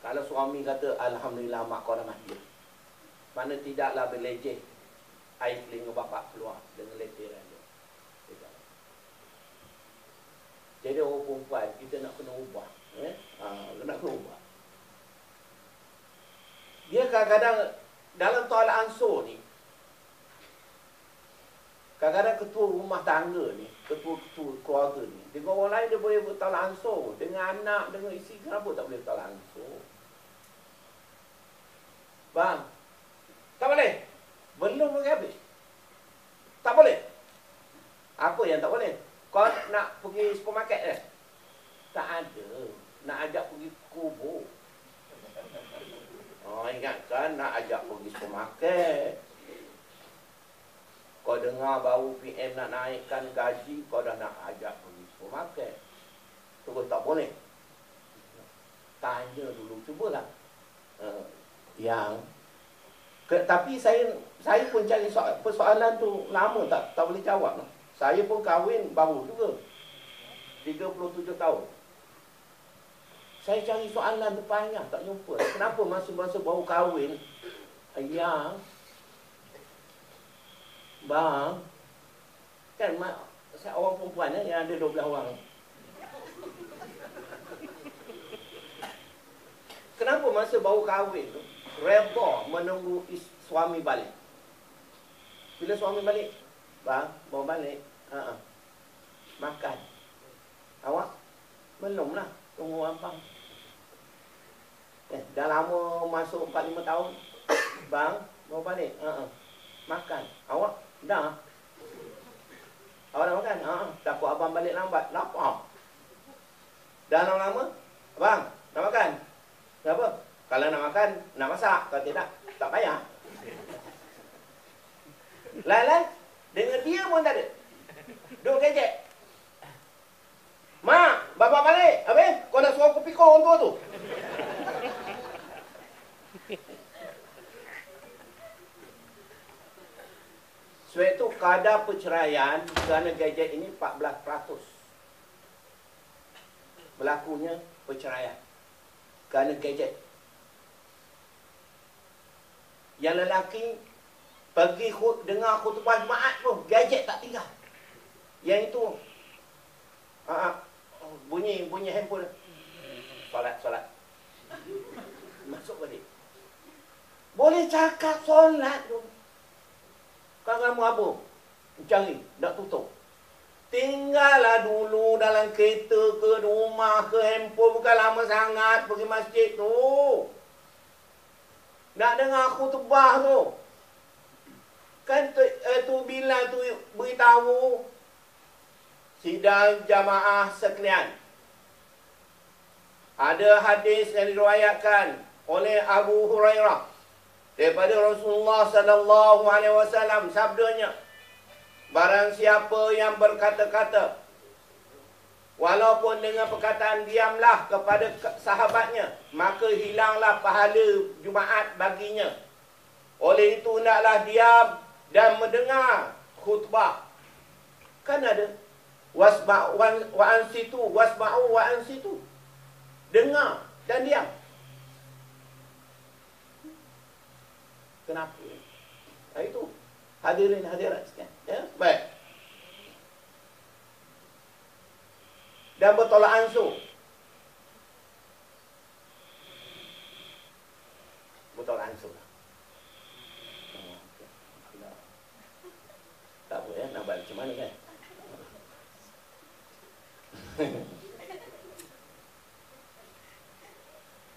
Kalau suami kata alhamdulillah mak kau dah mati, mana tidaklah berlejeh air telinga bapak keluar dengan leteran dia. Jadi orang perempuan kita nak kena ubah, nak kena ubah. Dia kadang-kadang dalam tolak ansur ni, kadang-kadang ketua rumah tangga ni, ketua keluarga ni, dengan orang lain dia boleh bertolak ansur, dengan anak, dengan isteri, kenapa tak boleh bertolak ansur? Bang, tak boleh? Belum lagi habis. Tak boleh? Apa yang tak boleh? Kau nak pergi supermarket tak ada. Nak ajak pergi kubur. Ingatkan nak ajak pergi supermarket. Kau dengar baru PM nak naikkan gaji, kau dah nak ajak pergi supermarket. Terus tak boleh. Tanya dulu, cubalah. Tapi saya pun cari persoalan tu lama tak boleh jawab. Saya pun kahwin baru juga 37 tahun. Saya cari soalan tu banyak tak jumpa. Kenapa masa-masa baru kahwin, ayah, bang, kan saya orang perempuan yang ada 12 orang. Kenapa masa baru kahwin tu redha menunggu suami balik? Bila suami balik, bang, bawa balik, makan. Awak belum lah, tunggu abang. Dah lama masuk 4-5 tahun, bang, bawa balik, makan. Awak dah? Awak dah makan? Takut abang balik lambat. Lapar. Dah lama-lama, bang, nak makan? Kenapa? Kalau nak makan, nak masak. Kalau tidak, tak payah. Lain-lain, dengan dia pun tak ada. Duduk kejek. Mak, bapak balik. Habis, kau nak suruh aku pikul orang tua tu. Sebab itu, kadar perceraian kerana gadget ini 14%. Berlakunya perceraian kerana gadget. Yang lelaki pergi dengar khutbah Jumaat pun gadget tak tinggal. Yang itu bunyi handphone. Solat. Masuk balik. Boleh cakap solat tu. Kau kamu apa? Cari, nak tutup. Tinggallah dulu dalam kereta ke rumah ke handphone, bukan lama sangat pergi masjid tu. Nak dengar khutbah tu. Kan tu bila tu beritahu sidang jamaah sekalian. Ada hadis yang diriwayatkan oleh Abu Hurairah daripada Rasulullah sallallahu alaihi wasallam, sabdanya, barang siapa yang berkata-kata walaupun dengan perkataan diamlah kepada sahabatnya, maka hilanglah pahala Jumaat baginya. Oleh itu hendaklah diam dan mendengar khutbah. Kan ada wasma'u wa ansitu, wasma'u wa ansitu. Dengar dan diam. Kenapa? Itu hadirin hadirat sekalian. Ya, baik. Dan bertolak ansur. Bertolak ansur. Tak apa ya, nak balik macam mana kan?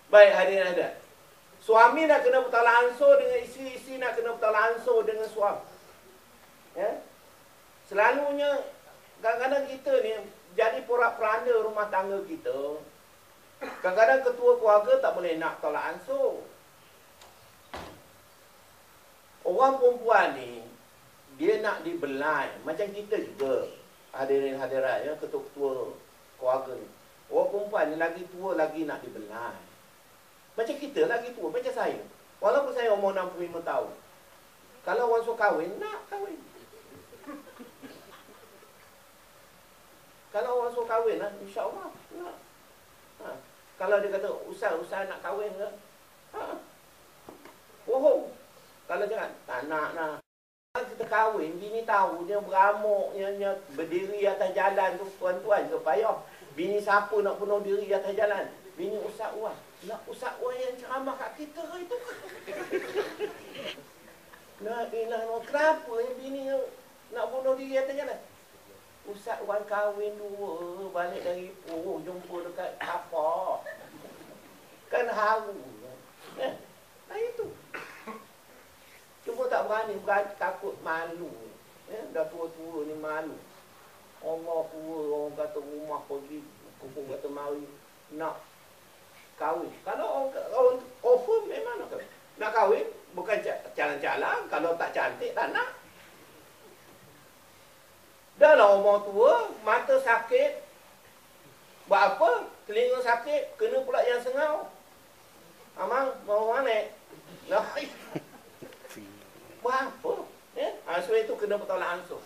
Baik, hadirin hadirat. Suami nak kena bertolak ansur dengan isteri, isteri nak kena bertolak ansur dengan suami. Ya? Selalunya kadang-kadang kita ni jadi porak-poranda rumah tangga kita. Kadang-kadang ketua keluarga tak boleh nak tolak ansur. Orang perempuan ni dia nak dibelai. Macam kita juga, hadirin hadirat ya, ketua-ketua keluarga ni. Orang perempuan ni lagi tua lagi nak dibelai. Macam kita lagi tua, macam saya. Walaupun saya umur 65 tahun. Kalau orang suruh kahwin, nak kahwin. Kalau orang suruh kahwin, insya-Allah nak. Kalau dia kata, Ustaz nak kahwin ke? Bohong. Kalau jangan, tak nak. Kalau kita kahwin, bini tahu dia beramuk, dia berdiri atas jalan tu, tuan-tuan ke payah. Bini siapa nak bunuh diri atas jalan? Bini Ustaz Wan. Nak Ustaz Wan yang ceramah kat kita itu. Nak ilah, kenapa bini nak bunuh diri atas jalan? Ustaz Wan kahwin dua, balik dari Ipoh, jumpa dekat apa? Kan haru. Nah itu. Cuma tak berani, takut malu. Dah tua-tua ni malu. Allah tua, orang kata rumah pergi, kumpul kata mari nak kahwin. Kalau orang offer memang nak kahwin. Nak kahwin bukan jalan-jalan, kalau tak cantik tak nak. Dah lah umur tua, mata sakit. Buat apa? Telinga sakit, kena pula yang sengau. Amang, mau mana? Buat apa? Sebab itu kena bertolak ansur.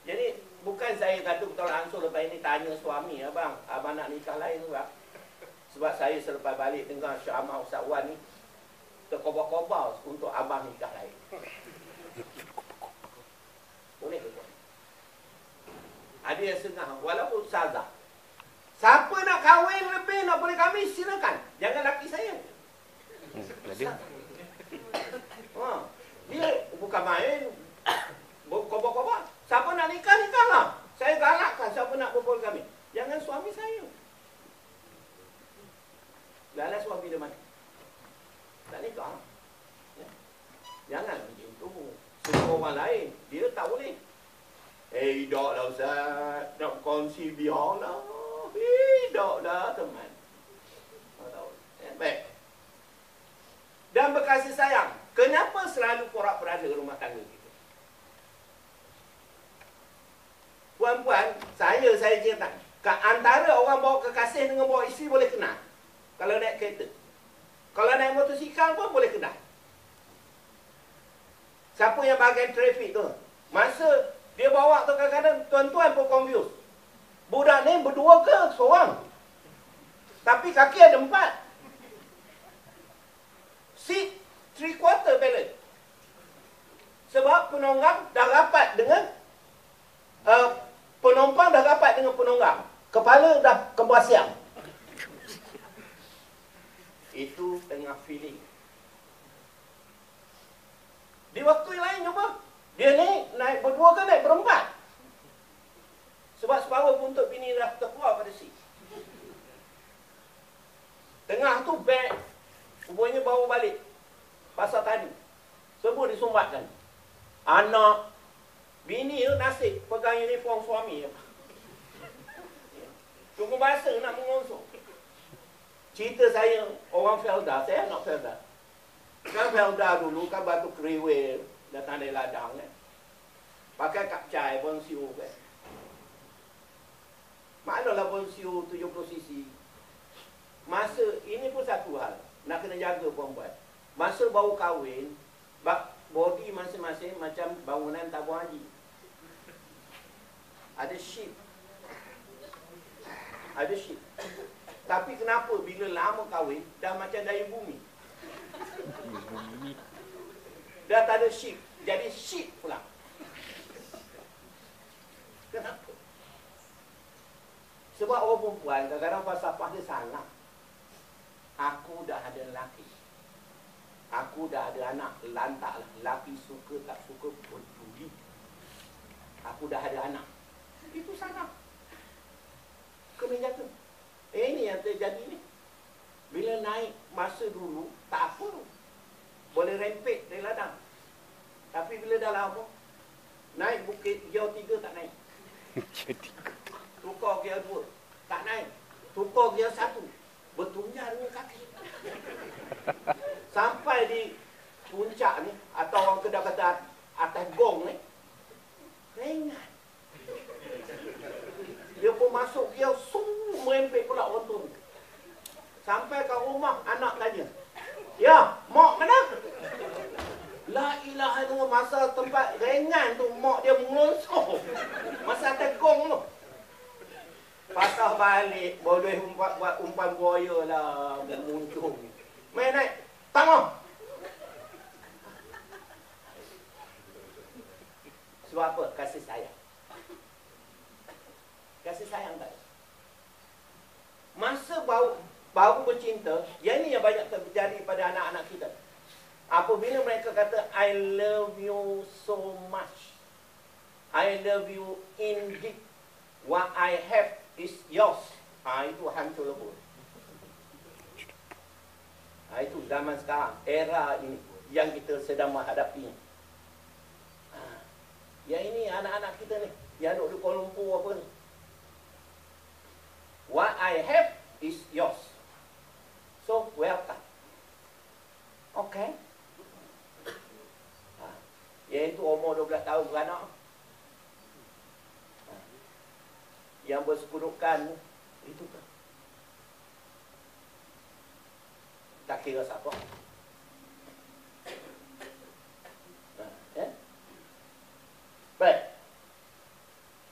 Jadi, bukan saya kata bertolak ansur lepas ini tanya suami, abang nak nikah lain juga. Sebab saya selepas balik dengar Syekh Ahmad Ustaz Wan ni, terkobar-kobar untuk abang nikah lain. Boleh ke? Ada yang sengah, walaupun ustazah. Siapa nak kahwin lebih, nak boleh kahwin, silakan. Jangan laki saya. Dia bukan main, kobar-kobar. Siapa nak nikah, nikahlah. Saya galakkan siapa nak berpoligami. Jangan suami saya. Lala suami dia mati. Tak nikah. Ya. Jangan macam itu. Semua orang lain, dia tak boleh. Tak lah Ustaz. Nak kongsi biar lah. Tak lah teman. Baik. Dan berkasih sayang. Kenapa selalu porak-poranda rumah tangga kita? Puan-puan, saya cerita. Antara orang bawa kekasih dengan bawa isteri boleh kenal. Kalau naik kereta. Kalau naik motosikal pun boleh kenal. Siapa yang bahagian trafik tu? Masa dia bawa tu kadang-kadang tuan-tuan pun confused. Budak ni berdua ke seorang? Tapi kaki ada 4. Seat 3/4 balance. Sebab penunggang dah rapat dengan penumpang dah rapat dengan penunggang. Kepala dah kembar siang. Itu tengah feeling. Di waktu yang lain cuba. Dia naik berdua ke naik berempat. Sebab separuh buntut bini dah terkeluar pada seat. Tengah tu beg. Rupanya bawa balik. Pasal tadi. Semua disumbatkan. Anak. Bini nasib pegang uniform suami. Tunggu bahasa nak mengonsok. Cerita saya, orang Felda. Saya anak Felda. Kan Felda dulu kan batu kriwil. Datang dari ladang kan. Pakai kapcai bonsiu kan. Maknalah bonsiu 70cc. Masa, ini pun satu hal. Nak kena jaga perempuan. Masa baru kahwin, body masing-masing macam bangunan tabung haji. Ada sheet. Ada sheet. Tapi kenapa bila lama kahwin, dah macam dari bumi. Dah tak ada sheet. Jadi sheet pula. Kenapa? Sebab orang perempuan kadang-kadang falsafah dia salah. Aku dah ada lelaki. Aku dah ada anak. Lantaklah. Lelaki suka tak suka peduli. Aku dah ada anak. Itu salah. Kena jaga. Ini yang terjadi ni. Bila naik masa dulu, tak apa. Boleh rempit dari ladang. Tapi bila dah lama, naik bukit, gear 3 tak naik. Tukar gear 2, tak naik. Tukar gear 1, bertunjang dengan kaki. Sampai di puncak ni, atau orang Kedah kata atas gong ni, ringan. Dia pun masuk gear, merempit pula orang tu. Sampai ke rumah, anak tanya, "Ya, mak mana?" La ilaha illallah, masa tempat ringan tu, mak dia mengunsur. Masa tegong tu. Patah balik, boleh buat umpan buaya lah, muncul. Main naik, tanggung. Sebab apa? Kasih sayang. Kasih sayang tak? Masa baru bercinta, yang ni yang banyak terjadi pada anak-anak kita. Apabila mereka kata, "I love you so much. I love you indeed. What I have is yours." Itu hancur lebur. Itu zaman sekarang, era ini yang kita sedang menghadapi. Yang ini anak-anak kita ni, yang duduk di Kuala Lumpur apa ni. What I have is yours. So, welcome. Okay. Iaitu umur 12 tahun beranak. Yang bersekudukan itu kan. Tak kira siapa. Baik.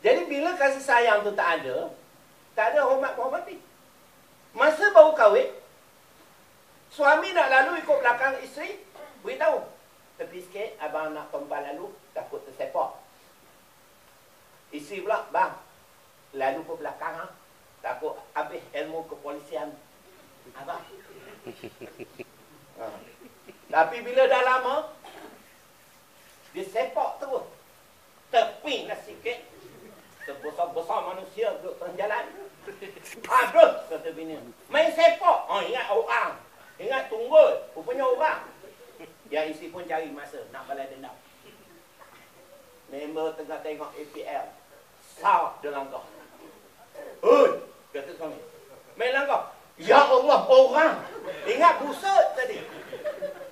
Jadi bila kasih sayang tu tak ada hormat-hormati. Masa baru kahwin, suami nak lalu ikut belakang isteri, beritahu, "Tepi sikit, abang nak perempuan lalu, takut tersepak." Isteri pula, "Bang, lalu ke belakang, takut habis ilmu kepolisian abang." Tapi bila dah lama, dia sepak terus. Tepi lah sikit. Sebesar-besar manusia duduk tengah jalan. "Aduh," kata bini, "main sepak." Ingat orang. Ingat tunggul. Rupanya orang. Yang isi pun cari masa nak balas dendam. Member tengah tengok APL. Sawak dia langkah. "Hei," kata suami, "main langkah." "Ya Allah, orang." Ingat busut tadi.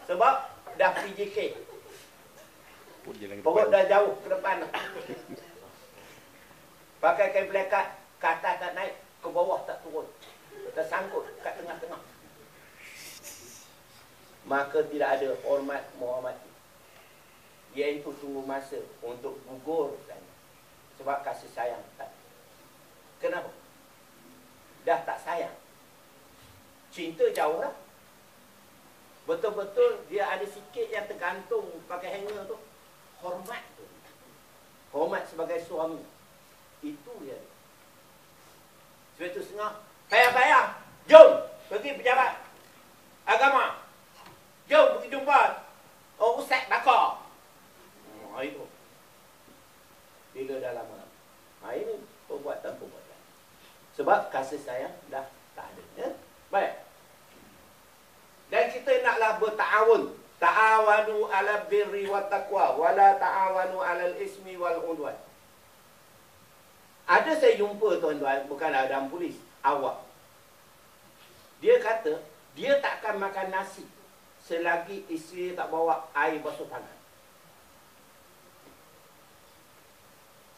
Sebab dah PJK. Perut dah jauh ke depan. Pakai kain pelekat, ke atas tak naik, ke bawah tak turun. Tersangkut kat tengah-tengah. Maka tidak ada hormat menghormati. Iaitu tunggu masa untuk gugur saja. Sebab kasih sayang tak. Kenapa? Dah tak sayang. Cinta jauh lah. Betul-betul dia ada sikit yang tergantung pakai hanger tu. Hormat tu. Hormat sebagai suami. Itu dia. Sebab itu setengah, "Payah-payah, jom pergi pejabat agama. Jom pergi jumpa Ustaz Bakar." Itu. Bila dah lama. Ini perbuatan-perbuatan. Sebab kasih sayang dah tak ada. Ya? Baik. Dan kita naklah berta'awun. Ta'awanu ala birri wa taqwa. Wala ta'awanu ala ismi wal udwan. Ada saya jumpa tuan-tuan, bukanlah dalam polis, awak. Dia kata, dia takkan makan nasi selagi isteri tak bawa air basuh tangan.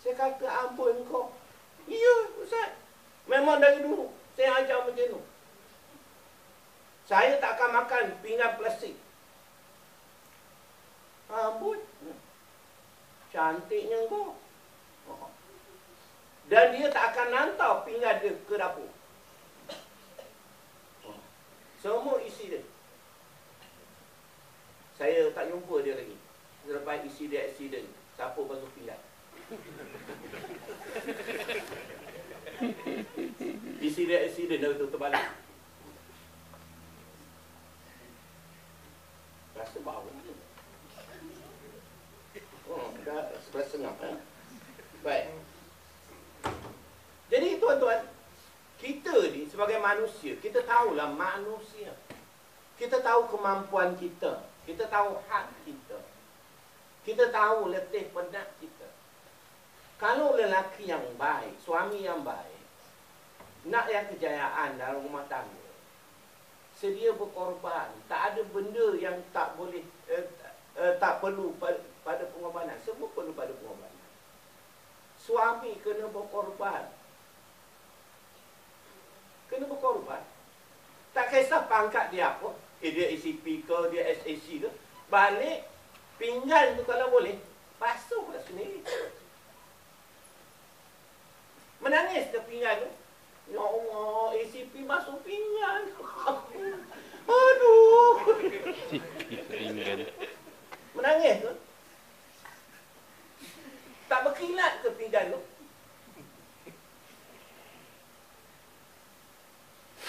Saya kata, "Ampun kau." "Ya, Ustaz. Memang dari dulu saya ajar macam tu. Saya tak akan makan pinggan plastik." "Ampun. Cantiknya kau." Dan dia tak akan hantar pinggan dia ke dapur. Semua isi dia. Saya tak jumpa dia lagi. Selepas isi dia accident, siapa basuh pinggan? Isi dia accident dah tu terbalik. Rasa bau. Dah 11.30. Baik. Jadi tuan-tuan, kita ni sebagai manusia, kita tahulah manusia. Kita tahu kemampuan kita. Kita tahu hak kita. Kita tahu letih penat kita. Kalau lelaki yang baik, suami yang baik, nak yang kejayaan dalam rumah tangga, sedia berkorban. Tak ada benda yang tak boleh, tak perlu pada pengorbanan. Semua perlu pada pengorbanan. Suami kena berkorban. Kena berkorban. Tak kisah pangkat dia apa. Dia ACP ke, dia SAC ke. Balik, pinggan tu kalau boleh, basuh kat sini. Menangis ke pinggan tu. Ya Allah, ACP masuk pinggan. Aduh. Pinggan. Menangis tu. Tak berkilat ke pinggan tu.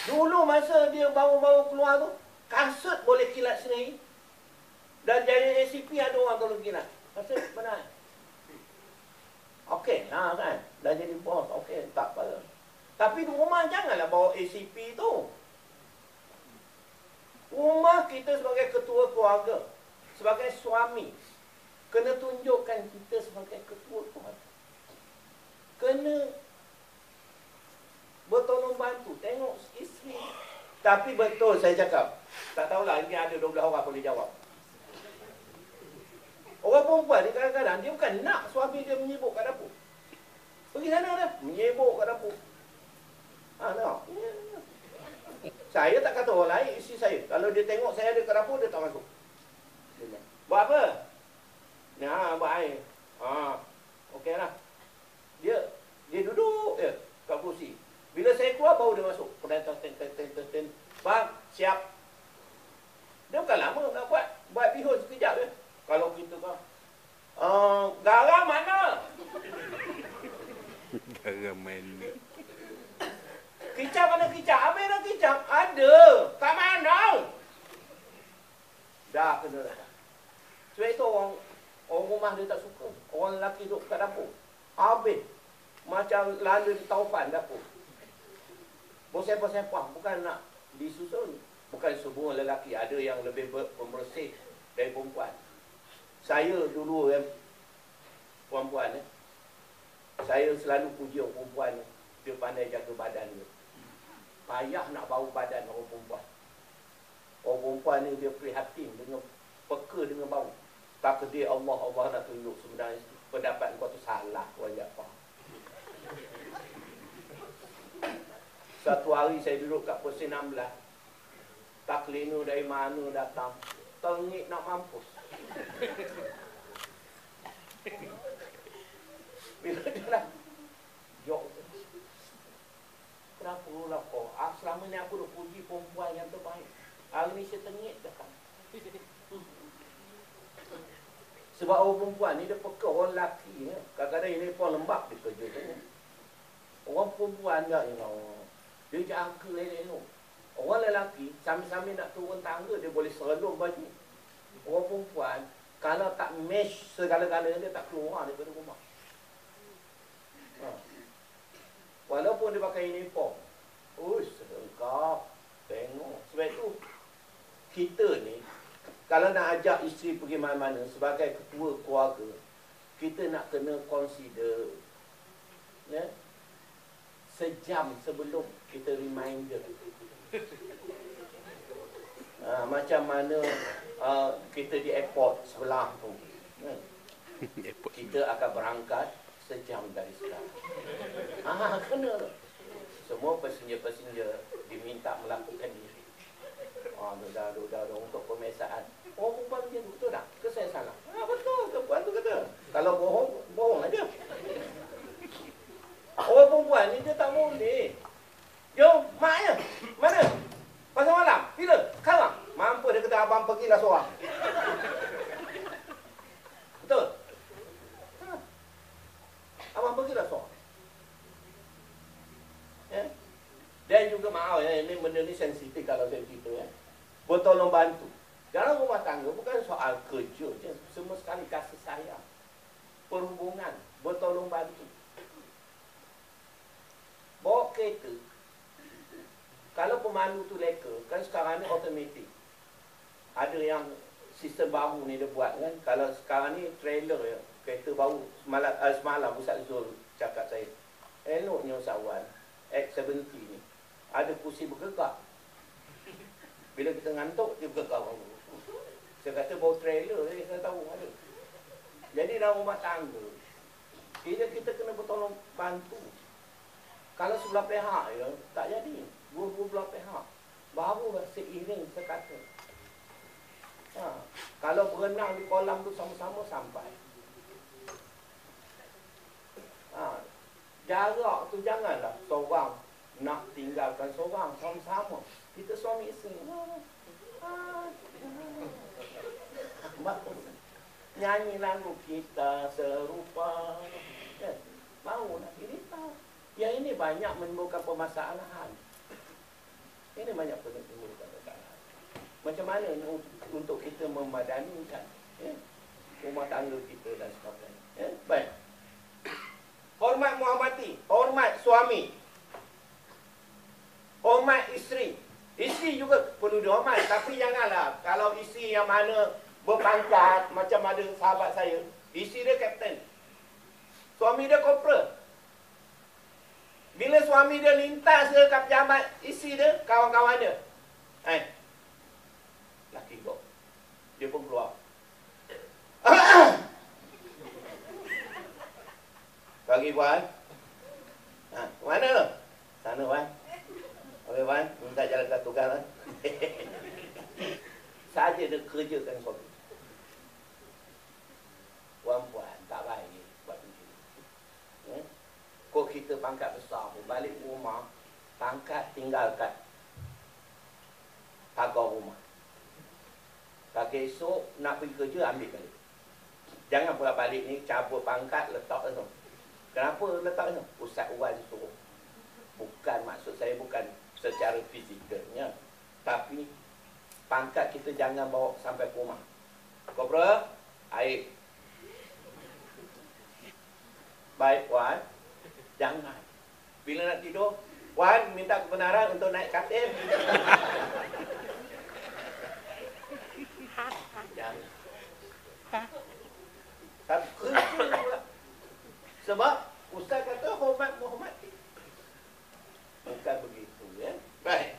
Dulu masa dia baru-baru keluar tu, kasut boleh kilat sendiri. Dan jadi ACP ada orang tolong kilat. Kasut benar. Okey, kan. Dah jadi bos, okey, tak apa. Tapi di rumah janganlah bawa ACP tu. Rumah kita sebagai ketua keluarga, sebagai suami, kena tunjukkan kita sebagai ketua keluarga. Kena bertolong bantu, tengok isteri. Tapi betul saya cakap, tak tahulah ini ada 12 orang boleh jawab. Orang perempuan ni kadang-kadang dia bukan nak suami dia menyibuk kat dapur. Pergi sana dah, menyibuk kat dapur. Tengok. Saya tak kata orang lain, isteri saya. Kalau dia tengok saya ada kat dapur, dia tak masuk. Buat apa? Buat air. Okey lah. Dia duduk je kat kursi. Bila saya keluar, baru dia masuk. Bang, siap. Dia bukan lama nak buat. Buat bihun sekejap je. Kalau kita kan. Garam mana? Garam mana? Kicap mana kicap? Habis dah kicap? Ada. Kat mana? Dah kena dah. Sebab itu orang rumah dia tak suka. Orang lelaki duduk kat dapur. Habis. Macam lala di taupan dapur. Bersepah-sepah. Bukan nak disusun. Bukan semua lelaki. Ada yang lebih pembersih dari perempuan. Saya dulu perempuan. Saya selalu puji orang perempuan. Dia pandai jaga badan dia. Payah nak bau badan orang perempuan. Orang perempuan ni dia prihatin dengan peka dengan bau. Takdir Allah nak tunjuk sebenarnya pendapat kau tu salah Tuan Jaafar. Satu hari saya duduk kat Pos 16. Taklinu dari mana datang. Tengik nak mampus. Bila dia nak jok. Kenapa lah kau? Selama ni aku dah puji perempuan yang terbaik. Hari ni saya tengik datang. Sebab orang perempuan ni dia peka orang lelaki. Kadang-kadang ini pun lembab dia kerja. Orang perempuan tak dia jaga elok. Orang lelaki sambil-sambil nak turun tangga dia boleh serelung baju. Orang perempuan kalau tak mesh segala-galanya dia tak keluar daripada rumah. Walaupun dia pakai uniform. Selengkap. Tengok. Sebab itu kita ni kalau nak ajak isteri pergi mana-mana sebagai ketua keluarga, kita nak kena consider sejam sebelum kita reminder. Macam mana kita di airport sebelah tu. Kita akan berangkat sejam dari sekarang. Kena tu. Semua passenger-passenger diminta melakukan diri. Dah untuk pemeriksaan. Orang perempuan macam tu, betul tak? Ke saya salah? Betul, perempuan tu kata. Kalau bohong, bohong aja. Orang perempuan ni dia tak boleh. Jom, maknya. Mana? Pasal malam? Bila? Sekarang? Mampu dia kata abang pergilah seorang. Betul? Abang pergilah seorang. Dan juga maaf ini benda ni sensitif kalau saya cerita bertolong bantu. Dalam rumah tangga bukan soal kerja je. Semua sekali kasih sayang. Perhubungan. Bertolong bantu. Bawa kereta. Kalau pemandu tu leka, kan sekarang ni automatik. Ada yang sistem baru ni dia buat kan. Kalau sekarang ni trailer ya, kereta baru semalam Ustaz Zul cakap saya. Eloknya Ustaz Wan, X70 ni ada kursi bergerak. Bila kita ngantuk dia bergerak. Saya kata bawa trailer saya tahu ada. Jadi dalam rumah tangga kita kena bertolong bantu. Kalau sebelah pihak ya, tak jadi. Dua-dua belah pihak baru seiring sekata. Kalau berenang di kolam tu sama-sama sampai. Jarak tu janganlah seorang nak tinggalkan seorang, sama-sama. Kita suami isteri. Nyanyi lagu kita serupa. Mau nak ini tahu. Yang ini banyak menimbulkan permasalahan. Ini banyak menimbulkan permasalahan. Macam mana untuk kita memadanikan rumah tangga kita dan sebagainya. Baik. Hormat muhammati, hormat suami, hormat isteri. Isteri juga perlu dihormat, tapi janganlah kalau isteri yang mana berpangkat, macam ada sahabat saya, isteri dia kapten, suami dia korporal. Bila suami dia lintas ke pejabat, isteri dia, kawan-kawan dia, laki kau, dia pun keluar. Pagi Wan. Mana? Sana Wan. Okey Wan, minta jalan kat tukar. Saja dia kerjakan suami. Puan-puan tak baik buat macam ni. Kok kita pangkat besar, balik rumah, pangkat tinggal kat pagar rumah. Pagi esok nak pergi kerja, ambil balik. Jangan pula balik ni cabut pangkat letak tu. Kenapa letak tu? Ustaz Wan suruh. Bukan, maksud saya bukan secara fizikalnya, tapi pangkat kita jangan bawa sampai ke rumah. Kopra, air. Baik Wan, jangan. Bila nak tidur, Wan minta kebenaran untuk naik katil. Jangan. Tapi kerja pula. Sebab Ustaz kata hormat muhammati. Bukan begitu ya. Baik.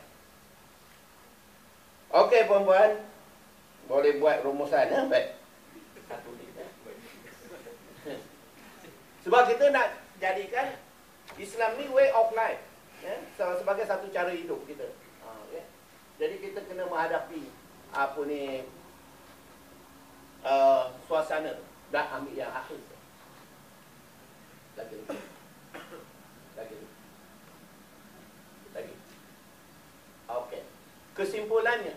Okey puan-puan, boleh buat rumusan ya. Baik. Satu ni ya. Sebab kita nak jadikan Islam ni way of life ya, sebagai satu cara hidup kita. Ya. Jadi kita kena menghadapi apa ni suasana dan ambil yang akhir. Lagi. Okey. Kesimpulannya,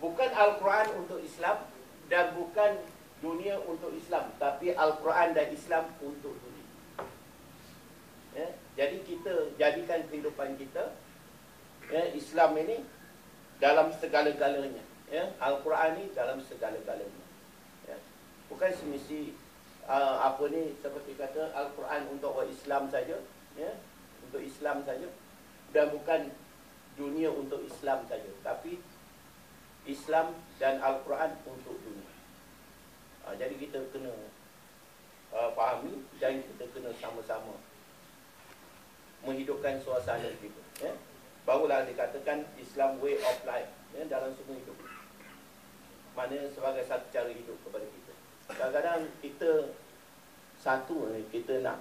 bukan Al-Quran untuk Islam dan bukan dunia untuk Islam, tapi Al-Quran dan Islam untuk dunia. Ya, jadi kita jadikan kehidupan kita Islam ini dalam segala-galanya. Ya, Al-Quran ini dalam segala-galanya. Ya, bukan semesti seperti kata Al-Quran untuk orang Islam saja, ya, untuk Islam saja, dan bukan dunia untuk Islam saja, tapi Islam dan Al-Quran untuk dunia. Jadi kita kena fahami dan kita kena sama-sama menghidupkan suasana kita. Ya. Barulah dikatakan Islam way of life ya, dalam semua hidup. Maknanya sebagai satu cara hidup kepada kita. Kadang-kadang kita kita nak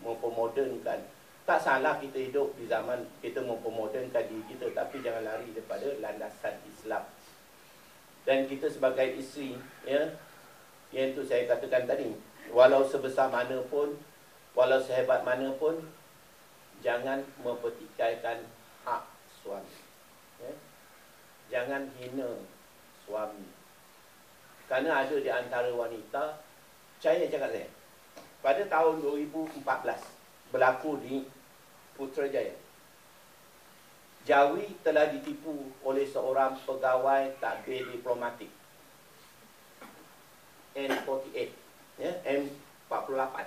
mempermodernkan. Tak salah kita hidup di zaman kita mempermodernkan diri kita, tapi jangan lari daripada landasan Islam. Dan kita sebagai isteri, ya, yang itu saya katakan tadi, walau sebesar mana pun, walau sehebat mana pun, jangan mempertikaikan hak suami. Ya. Jangan hina suami. Kerana ada di antara wanita, saya cakap saya, pada tahun 2014 berlaku di Putrajaya, Jawi telah ditipu oleh seorang pegawai tadbir diplomatik N48 ya, M48.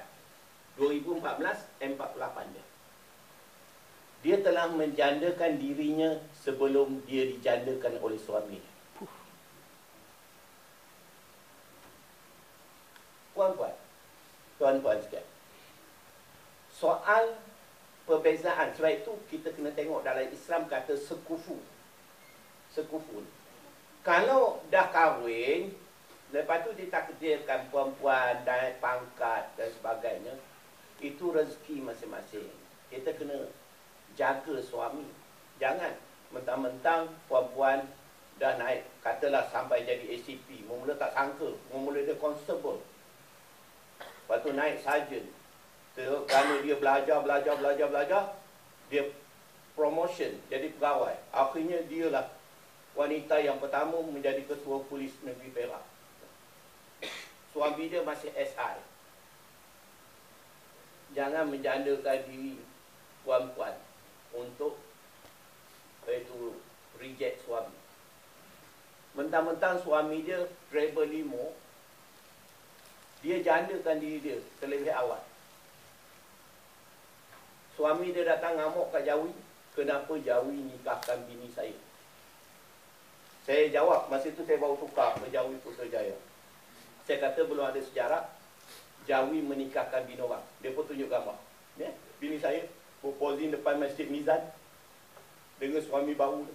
2014, M48 dia. Dia telah menjandakan dirinya sebelum dia dijandakan oleh suami. Puan-puan, tuan-tuan sekalian, soal perbezaan, sebab itu kita kena tengok dalam Islam kata sekufu. Sekufu. Kalau dah kahwin, lepas tu ditakdirkan perempuan naik pangkat dan sebagainya, itu rezeki masing-masing. Kita kena jaga suami. Jangan mentang-mentang perempuan dah naik, katalah sampai jadi ACP, mula tak sangka, mula dia constable, lepas tu naik sarjan. Kerana dia belajar, dia promotion jadi pegawai. Akhirnya dialah wanita yang pertama menjadi ketua polis negeri Perak. Suami dia masih SI. Jangan menjandakan diri puan-puan untuk itu reject suami. Mentang-mentang suami dia driver limo, dia jandakan diri dia terlebih awal. Suami dia datang ngamuk kat Jawi, kenapa Jawi nikahkan bini saya? Saya jawab, masa itu saya baru tukar ke Jawi Putrajaya. Saya kata belum ada sejarah Jawi menikahkan bini orang. Dia pun tunjuk gambar. Ya? Bini saya posing depan Masjid Mizan dengan suami baru.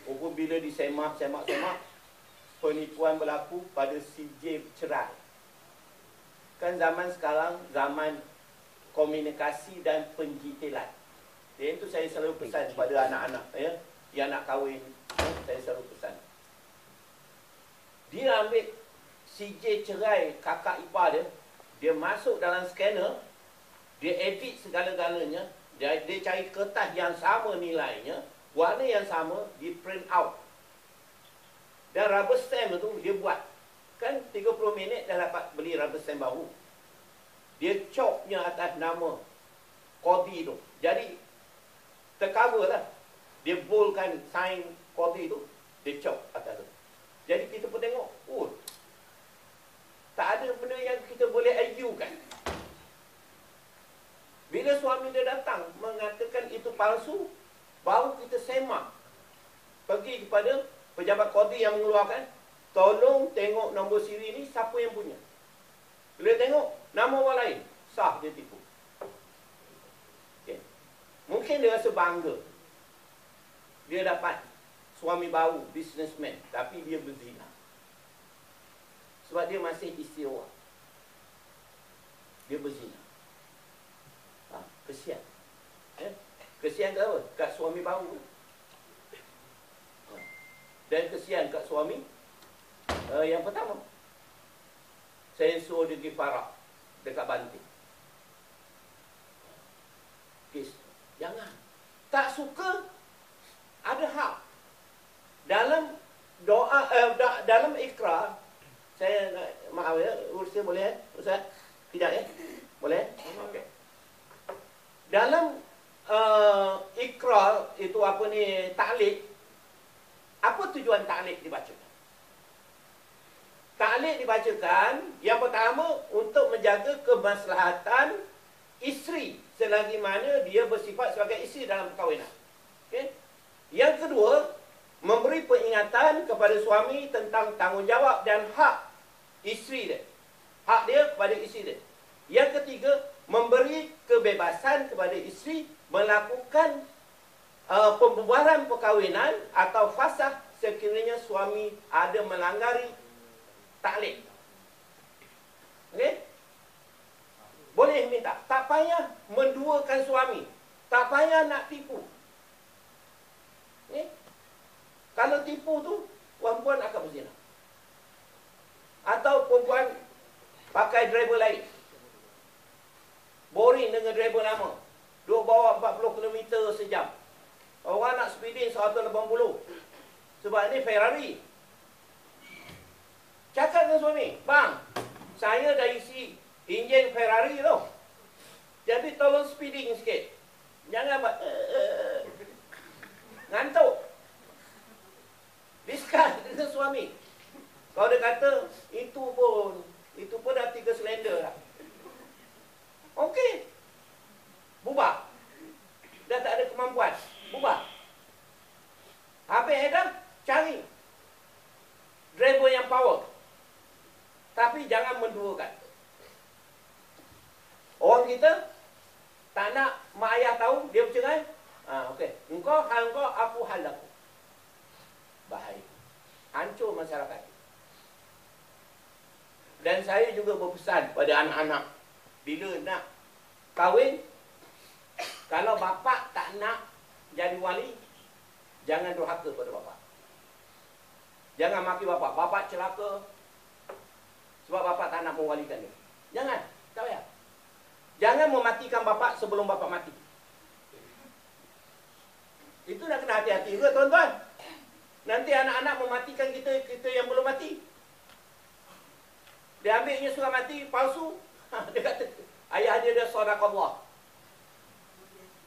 Rupanya bila disemak, penipuan berlaku pada CJ cerai. Kan zaman sekarang zaman komunikasi dan penjitilan. Jadi itu saya selalu pesan kepada anak-anak ya, yang nak kahwin, saya selalu pesan. Dia ambil CJ cerai kakak ipar dia, dia masuk dalam scanner, dia edit segala-galanya, dia cari kertas yang sama nilainya, warna yang sama, di print out. Dan rubber stamp tu dia buat. Kan 30 minit dah dapat beli rubber stamp baru. Dia chopnya atas nama Qadi tu. Jadi tercover lah. Dia boldkan sign Qadi tu, dia chop atas tu. Jadi kita pun tengok, oh, tak ada benda yang kita boleh ajukan. Bila suami dia datang mengatakan itu palsu, baru kita semak. Pergi kepada pejabat Qadi yang mengeluarkan, tolong tengok nombor siri ni siapa yang punya. Bila tengok nama orang lain, sah dia tipu. Okay. Mungkin dia rasa bangga. Dia dapat suami baru, businessman, tapi dia berzina. Sebab dia masih isteri orang. Dia berzina. Kesian. Kesian kat apa? Kat suami baru. Dan kesian kat suami yang pertama. Saya suruh dia pergi Farak dekat Banting. Kes. Jangan. Tak suka, ada hak. Dalam doa, dalam ikrar, saya maaf ya, Ustaz boleh Ustaz? Tidak ya? Boleh? Okey. Dalam ikrar itu apa ni, taklid. Apa tujuan taklid dibacakan? Taklid dibacakan yang pertama untuk menjaga kemaslahatan isteri selagi mana dia bersifat sebagai isteri dalam perkahwinan. Okay? Yang kedua, memberi peringatan kepada suami tentang tanggungjawab dan hak isteri dia. Hak dia kepada isteri dia. Yang ketiga, memberi kebebasan kepada isteri melakukan pembubaran perkahwinan atau fasakh sekiranya suami ada melanggar taklid. Okey? Boleh minta. Tak payah menduakan suami. Tak payah nak tipu. Okay? Kalau tipu tu, perempuan akan berzina. Atau perempuan pakai driver lain. Boring dengan driver lama. Duk bawa 40 km sejam. Orang nak speeding 180. Sebab ni Ferrari. Cakap dengan suami, bang, saya dah isi enjin Ferrari tu. Jadi tolong speeding sikit. Jangan buat ngantuk. Discuss dengan suami. Kalau dia kata, itu pun dah 3 silinder lah. Okey. Bubar. Dah tak ada kemampuan. Bubar. Habis dah, cari driver yang power. Tapi jangan menduakan. Orang kita tak nak mak ayah tahu dia bercerai. Okey. Engkau hal engkau, aku hal aku. Bahaya. Hancur masyarakat. Dan saya juga berpesan pada anak-anak, bila nak kahwin, kalau bapa tak nak jadi wali, jangan durhaka pada bapa. Jangan maki bapa. Bapa celaka sebab bapa tak nak mewalikan dia. Jangan. Tak payah. Jangan mematikan bapa sebelum bapa mati. Itu nak kena hati-hati juga, tuan-tuan. Nanti anak-anak mematikan kita yang belum mati. Dia ambilnya surat mati palsu. Dia kata ayah dia sadaqallah.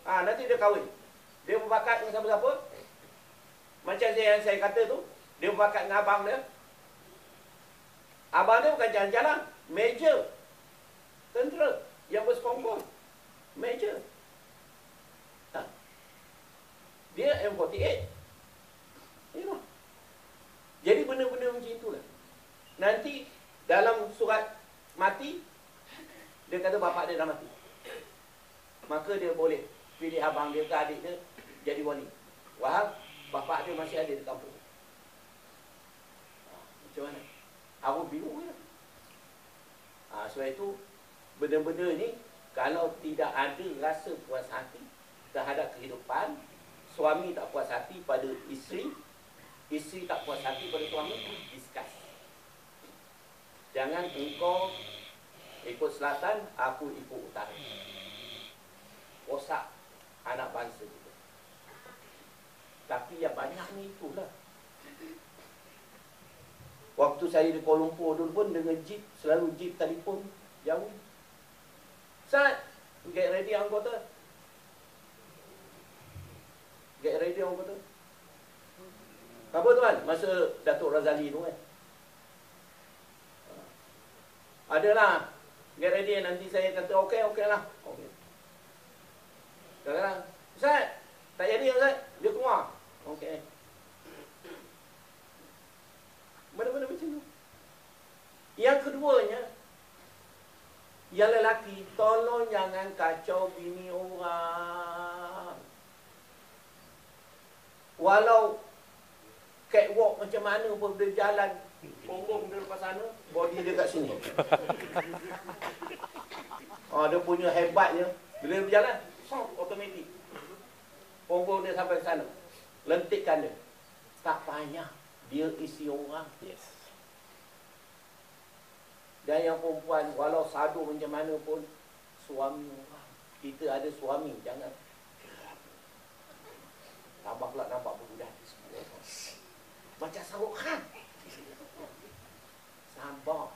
Nanti dia kahwin. Dia berbakat dengan siapa-siapa. Macam yang saya kata tu, dia berbakat dengan abang dia. Abang dia bukan jalan-jalan, major tentera yang bersekongkol. Major. Dia M48. You know. Jadi benda-benda macam itulah. Nanti dalam surat mati, dia kata bapak dia dah mati. Maka dia boleh pilih abang dia ke adik dia jadi wali. Wahal, bapak dia masih ada di kampung. Macam mana? Aku bingung ya. Sebab itu, benda-benda ni, kalau tidak ada rasa puas hati terhadap kehidupan, suami tak puas hati pada isteri, isteri tak puas hati pada suami, discuss. Jangan engkau ikut selatan, aku ikut utara. Rosak anak bangsa kita. Tapi yang banyak ni itulah. Waktu saya di Kuala Lumpur dulu pun dengan jeep, selalu jeep telefon jauh. Ustaz, get ready anggota. Get ready anggota. Apa tuan? Masa Datuk Razali tu kan. Adalah, get ready, nanti saya kata okey lah. Okey. Kadang-kadang, Ustaz, tak jadi Ustaz, dia keluar. Okey. Benda-benda macam tu. Yang keduanya, yang lelaki, tolong jangan kacau bini orang. Walau catwalk macam mana pun dia jalan, punggung dia lepas sana, body dia kat sini. Dia punya hebatnya, bila dia berjalan, automatik. Punggung dia sampai ke sana. Lentikkan dia. Tak payah. Dia isi orang. Yes. Dan yang perempuan, walau sadu macam mana pun, suami orang. Kita ada suami, jangan. Tambah pula nampak berbudak di semua. Macam Saruk Khan. Sabar.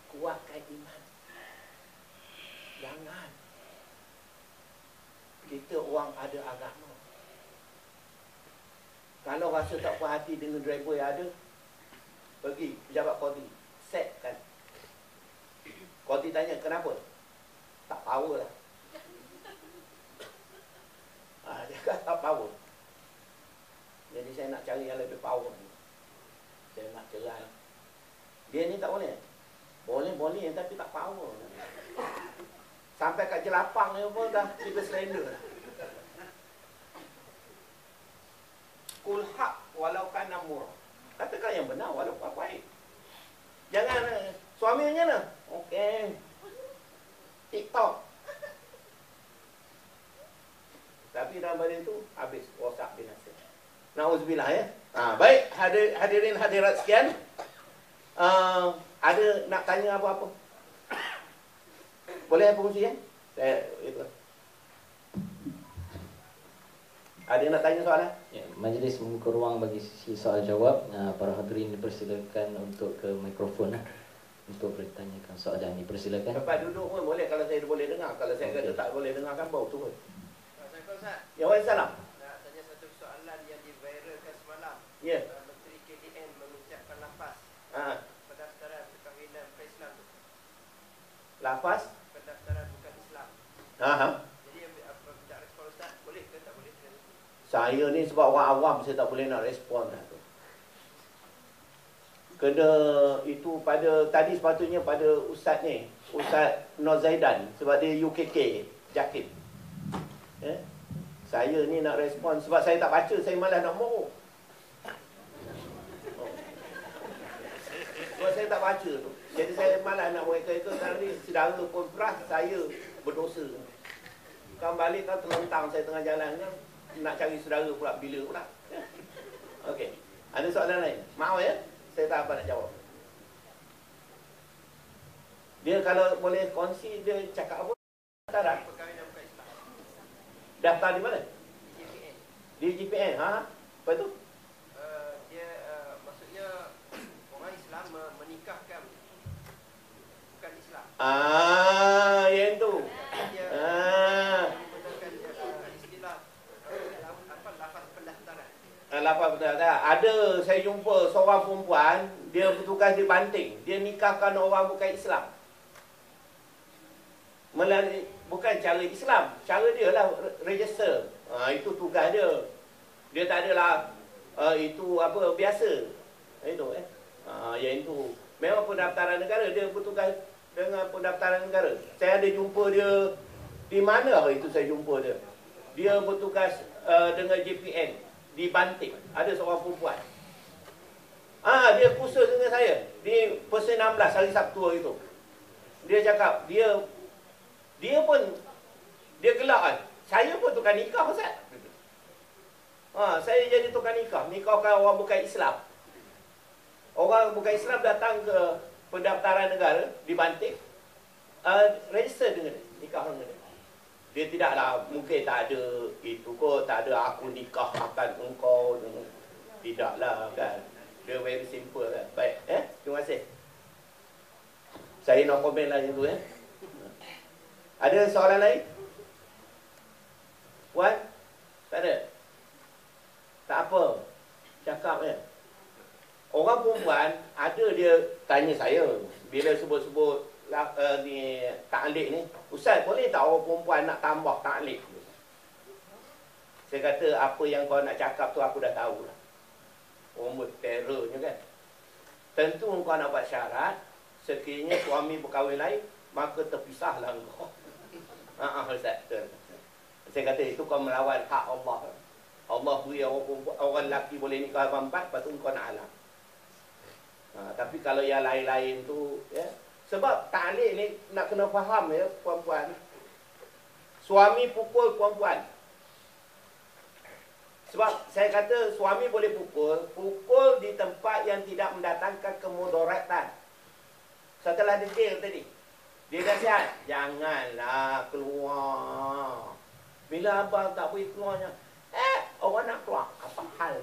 Kuatkan iman. Jangan. Kita orang ada agama. Kalau rasa tak puas hati dengan driver yang ada, pergi pejabat Qadi. Setkan. Qadi tanya, kenapa? Tak power lah. Dia kata tak power. Jadi saya nak cari yang lebih power ni. Saya nak cerai. Dia ni tak boleh. Boleh tapi tak power. Sampai kat jelapang ni pun dah 3 silinder lah. Kul haq walau kana murah. Katakan yang benar walau apa baik. Jangan suaminya mana? Okey. TikTok. Tapi dalam benda itu habis rosak binasa. Nauzubillah ya. Baik, hadirin hadirat sekian. Ada nak tanya apa-apa? Boleh berfungsi ya? Saya itu. Ada yang nak tanya soalan? Ya, majlis membuka ruang bagi sesi soal jawab. Para hadirin dipersilakan untuk ke mikrofon untuk bertanyakan soalan. Dipersilakan. Tempat duduk pun boleh kalau saya boleh dengar. Kalau saya kata tak boleh dengar kan bau turun. Assalamualaikum Ustaz. Ya, waalaikumsalam. Nak tanya satu soalan yang diviralkan semalam. Ya. Menteri KDN mengucapkan lafaz pendaftaran perkahwinan Islam tu. Lafaz Pendaftaran Saya ni sebab orang awam, saya tak boleh nak respon lah tu. Kena itu pada, tadi sepatutnya pada Ustaz ni, Ustaz Nur Zaidan, sebab dia UKK, Jakit. Saya ni nak respon, sebab saya tak baca, saya malas nak morok. Sebab saya tak baca tu. Jadi saya malas nak buat itu. Tadi saudara pun beras, saya berdosa. Kan balik kan terlentang saya tengah jalan kan. Nak cari saudara pula, bila pula. Okey. Ada soalan lain? Maaf ya, saya tak apa nak jawab. Dia kalau boleh kongsi, dia cakap apa? Daftaran? Perkahwinan bukan Islam. Daftar di mana? JPN. Di GPN. Ha? Apa tu? Dia maksudnya orang Islam menikahkan bukan Islam. Yang tu. Dia menggunakan istilah apa lafaz pendaftaran. Lafaz pendaftaran. Ada saya jumpa seorang perempuan, dia bertugas di Banting. Dia nikahkan orang bukan Islam. Melalui bukan cara Islam, cara dia lah register. Itu tugas dia. Dia tak adalah itu apa biasa. Itu yang itu memang pendaftaran negara, dia bertugas dengan pendaftaran negara. Saya ada jumpa dia di mana itu saya jumpa dia. Dia bertugas dengan JPN di Banting. Ada seorang perempuan. Dia kursus dengan saya di Persen 16 hari Sabtu hari itu. Dia cakap dia pun dia gelak kan. Saya pun tukar nikah Ustaz. Saya jadi tukar nikah. Nikahkan orang bukan Islam. Orang bukan Islam datang ke pendaftaran negara di Banting. Register dengan dia. Nikah dengan dia. Dia tidaklah, mungkin tak ada itu kot. Tak ada aku nikah akan engkau. Tidaklah kan. Dia very simple kan. Baik. Terima kasih. Saya nak komen lah itu Ada soalan lain? Puan? Tak ada? Tak apa. Cakap ya. Orang perempuan, ada dia tanya saya. Bila sebut-sebut ni ta'liq ni. Ustaz, boleh tak orang perempuan nak tambah ta'liq? Saya kata, apa yang kau nak cakap tu aku dah tahu lah. Orang terornya kan. Tentu kau nak buat syarat. Sekiranya suami berkahwin lain, maka terpisahlah kau. Ustaz. Saya kata itu kau melawan hak Allah. Allah beri orang lelaki boleh nikah empat, lepas tu kau nak halang. Tapi kalau yang lain-lain tu sebab ta'liq ni nak kena faham ya puan-puan. Suami pukul perempuan. Sebab saya kata suami boleh pukul di tempat yang tidak mendatangkan kemudaratan. Setelah detail tadi, dia nasihat, janganlah keluar. Bila abang tak boleh keluarnya, orang nak keluar, apa hal?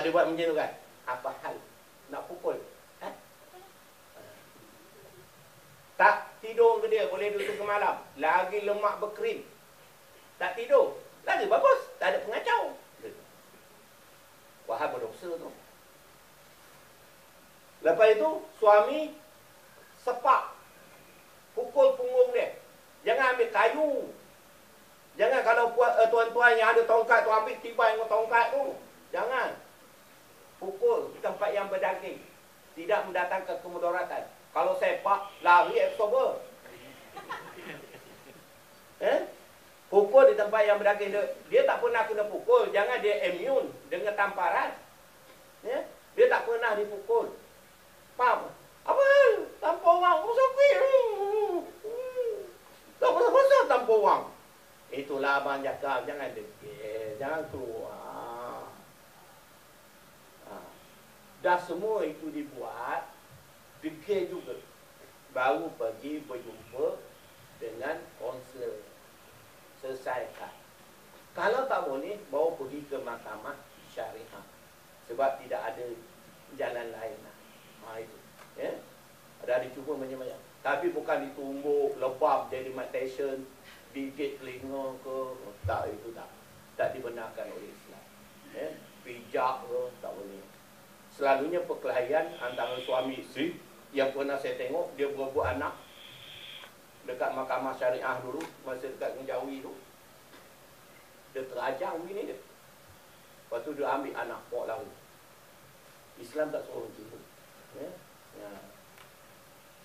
Dia buat macam tu kan, apa hal? Nak pukul. Tak tidur ke dia, boleh duduk ke malam. Lagi lemak berkrim. Tak tidur, lagi bagus, tak ada pengacau. Wahai berdosa tu. Lepas itu, suami sepak, pukul punggung dia. Jangan ambil kayu. Jangan kalau tuan-tuan yang ada tongkat tu ambil tibai dengan tongkat tu. Jangan. Pukul di tempat yang berdaging. Tidak mendatangkan kemudaratan. Kalau sepak, lari Oktober. Pukul di tempat yang berdaging. Dia tak pernah kena pukul. Jangan dia immune dengan tamparan. Dia tak pernah dipukul. Faham? Apa hal? Tanpa orang. Oh, sakit. Tak pasal-pasal tanpa orang. Itulah abang cakap. Jangan degil. Jangan keluar. Dah semua itu dibuat. Degil juga. Baru pergi berjumpa dengan konselor. Selesaikan. Kalau tak boleh, bawa pergi ke mahkamah syariah. Sebab tidak ada jalan lain lah. Itu. Ada cuba macam-macam. Tapi bukan ditumbuk, lebam jadi Mike Tyson, gigit telinga ke. Tak, itu tak. Tak dibenarkan oleh Islam. Pijak ke, tak boleh. Selalunya perkelahian antara suami isteri, yang pernah saya tengok, dia berebut anak dekat mahkamah syariah dulu, masa dekat Menjawi tu. Dia terajang bini dia. Lepas tu dia ambil anak, bawa lari. Islam tak suruh macam tu. Ya? Ya.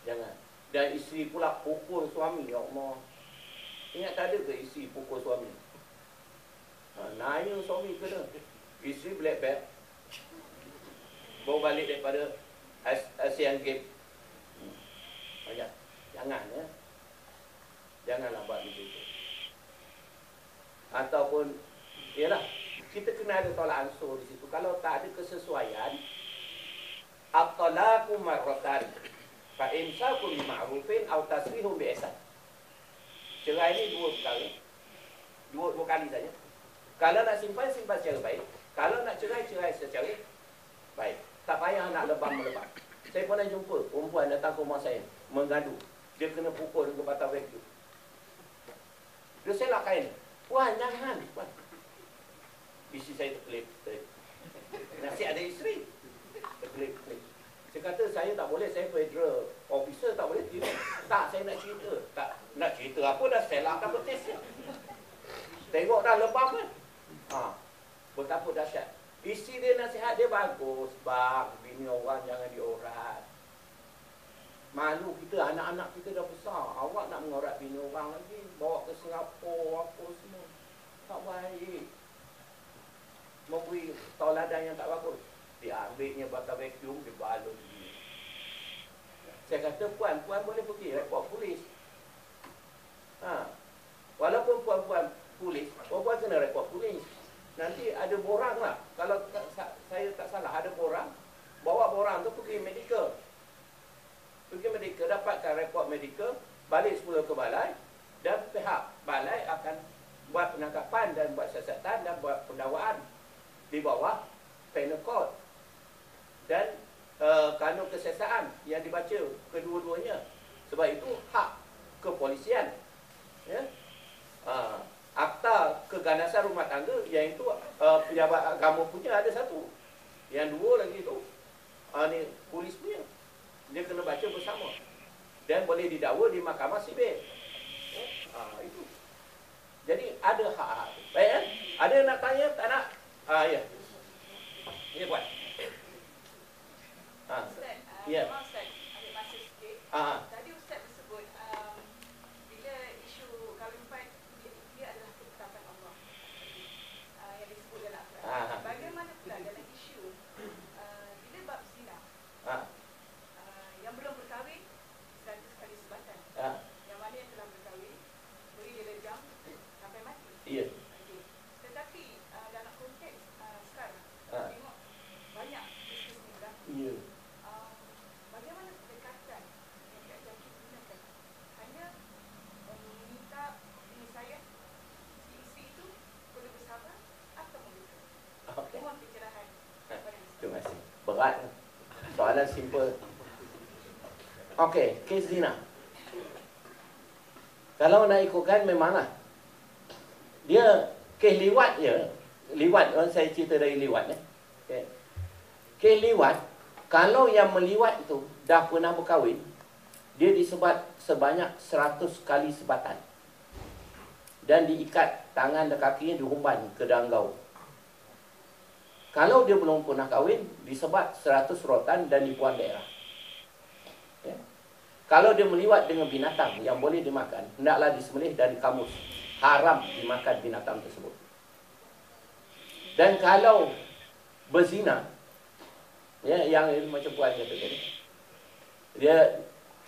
Jangan. Dan isteri pula pukul suami. Ya Allah. Ingat tak ada ke isteri pukul suami? Naya suami kena. Isteri black belt. Bawa balik daripada Asian Games. Jangan ya. Janganlah buat begitu. Ataupun, yalah, kita kena ada tolak ansur di situ. Kalau tak ada kesesuaian, at-talaqu marratan fa imsakun bima'rufin aw tasrihun biihsan. Cerai ni dua perkara. Dua kali saja. Kalau nak simpan secara baik. Kalau nak cerai secara baik. Tak payah nak lebam-melebam. Saya pernah jumpa perempuan datang ke rumah saya mengadu. Dia kena pukul dengan batang vacuum. Dia selak kain. Puan, jangan. Puan. Isteri saya terkelip. Nasib ada isteri. Terkelip. Saya kata, saya tak boleh. Saya federal officer, tak boleh. Tak, saya nak cerita. Tak, nak cerita apa dah selak dah betis. Tengok dah lebam kan. Betapa dahsyat. Isteri dia nasihat dia bagus. Bang, bini orang jangan diorat. Malu kita, anak-anak kita dah besar. Awak nak mengorat bini orang lagi. Bawa ke Singapura, apa semua. Tak baik. Memberi tauladan yang tak bagus. Dia ambilnya batang vacuum, dia balon. Saya kata, puan boleh pergi report polis. Walaupun puan polis, puan kena report polis. Nanti ada borang lah. Kalau saya tak salah, ada borang. Bawa borang tu pergi medical. Dapatkan report medical, balik semula ke balai, dan pihak balai akan buat penangkapan dan buat siasatan dan buat pendakwaan di bawah penal code dan kanun kesiasaan yang dibaca kedua-duanya. Sebab itu hak kepolisian, ya. Akta keganasan rumah tangga, iaitu pejabat agama punya ada satu, yang dua lagi tu ni polis punya. Dia kena baca bersama dan boleh didakwa di mahkamah sipil. Itu. Jadi ada hak-hak. Baik kan? Ada nak tanya? Tak nak? Ya. Ya, buat. Ustaz, Ya. Ustaz, ambil masa sikit. Tadi Ustaz bersebut bila isu kahwin empat dia adalah ketetapan Allah yang disebut dalam Al-Quran. Bagaimana pula dalam isu bila bab zina yang belum berkahwin 100 kali sebatan, yang mana yang telah berkahwin beri dia lejam sampai mati. Ya. Okay. Tetapi dalam konteks sekarang tengok banyak kes-kes ni berlaku. Ya. Bagaimana pendekatan yang Kak Jaki gunakan? Hanya meminta bini saya, si isteri itu perlu bersabar atau membuka? Okey. Mohon pencerahan. Terima kasih. Berat. Soalan simple. Okey, kes zina. Kalau nak ikutkan memanglah. Dia kes liwat je. Liwat, saya cerita dari liwat. Okay. Kes liwat, kalau yang meliwat itu dah pernah berkahwin, dia disebat sebanyak 100 kali sebatan. Dan diikat tangan dan kakinya, dihumban ke danggau. Kalau dia belum pernah kahwin, disebat 100 rotan dan dibuang daerah. Ya. Kalau dia meliwat dengan binatang yang boleh dimakan, hendaklah disembelih dari kamus. Haram dimakan binatang tersebut. Dan kalau berzina, ya, yang macam puan kata tadi,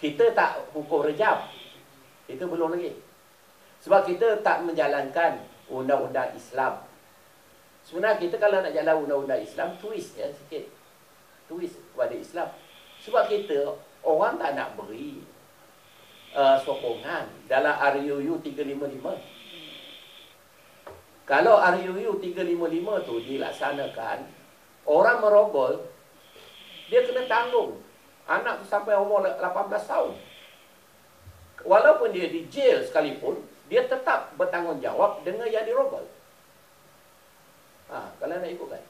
kita tak hukum rejam. Itu belum lagi. Sebab kita tak menjalankan undang-undang Islam. Sebenarnya kita kalau nak jalan undang-undang Islam, twist ya sikit. Twist kepada Islam. Sebab kita, orang tak nak beri sokongan dalam RUU 355. Kalau RUU 355 tu dilaksanakan, orang merogol, dia kena tanggung. Anak tu sampai umur 18 tahun. Walaupun dia di jail sekalipun, dia tetap bertanggungjawab dengan yang dirogol. Kalau nak ikutkan,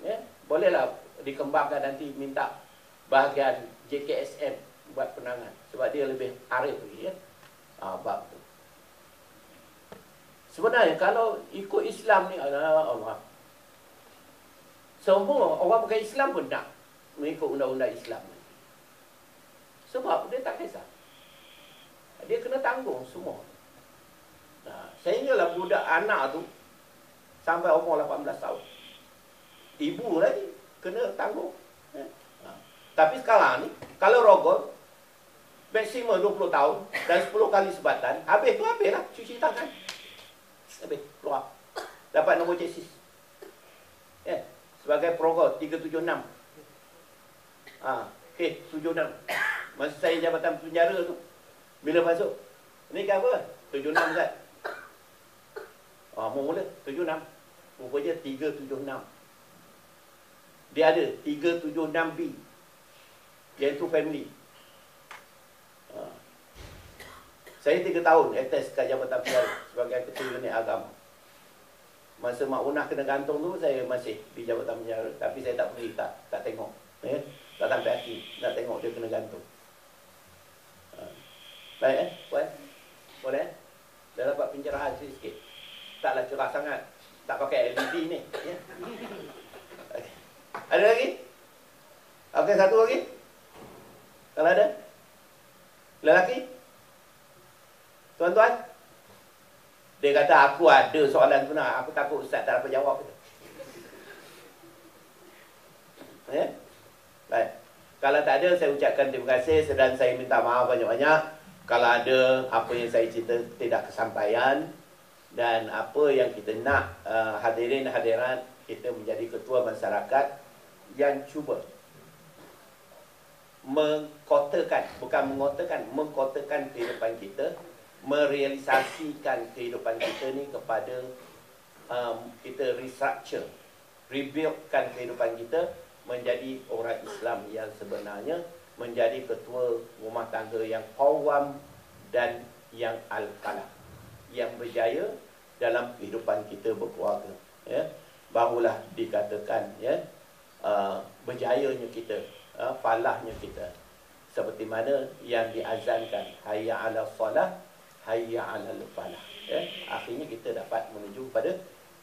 ya, bolehlah dikembangkan nanti minta bahagian JKSM buat penangan. Sebab dia lebih arif lagi, ya. Bab tu. Sebenarnya kalau ikut Islam ni, Allah, semua orang bukan Islam pun nak mengikut undang-undang Islam. Sebab dia tak kisah. Dia kena tanggung semua. Nah, sehinggalah budak anak tu sampai umur 18 tahun. Ibu lagi kena tanggung. Tapi sekarang ni, kalau rogol, maksimum 20 tahun dan 10 kali sebatan, habis tu habislah cuci tangan. Habis, keluar. Dapat nombor chassis. Sebagai perogol 376. Okey, 76. Masa saya jabatan penjara tu, bila masuk, ni kan apa? 76 Ustaz. Mula 76. Rupanya 376. Dia ada 376B, iaitu family. Saya 3 tahun atas kat jabatan penjara sebagai ketua unit agama. Masa Mak Unah kena gantung tu, saya masih di jabatan penjara. Tapi saya tak pergi, tak tengok. Tak sampai hati nak tengok dia kena gantung. Baik Puan? Boleh? Dah dapat pencerahan sikit. Taklah cerah sangat. Tak pakai LED ni. Ya? Okay. Ada lagi? Okey, satu lagi? Kalau ada? Lelaki? Tuan-tuan? Dia kata, aku ada soalan tu nak. Aku takut Ustaz tak dapat jawab. Ya? Baik. Kalau tak ada, saya ucapkan terima kasih dan saya minta maaf banyak-banyak kalau ada apa yang saya cerita tidak kesampaian dan apa yang kita nak hadirin hadirat kita menjadi ketua masyarakat yang cuba mengkotakan, bukan mengotakan, mengkotakan kehidupan kita, merealisasikan kehidupan kita ni kepada kita restructure, rebuildkan kehidupan kita menjadi orang Islam yang sebenarnya, menjadi ketua rumah tangga yang qawwam dan yang al-falah, yang berjaya dalam kehidupan kita berkeluarga, ya. Barulah dikatakan, ya, berjayanya kita, falahnya kita, seperti mana yang diazankan, hayya 'ala salah, hayya 'alal falah, ya. Akhirnya kita dapat menuju pada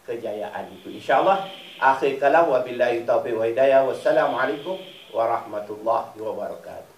kejayaan itu, insya-Allah. Akhir kalam, wabillahi taufiq wa hidayah. Wassalamualaikum warahmatullahi wabarakatuh.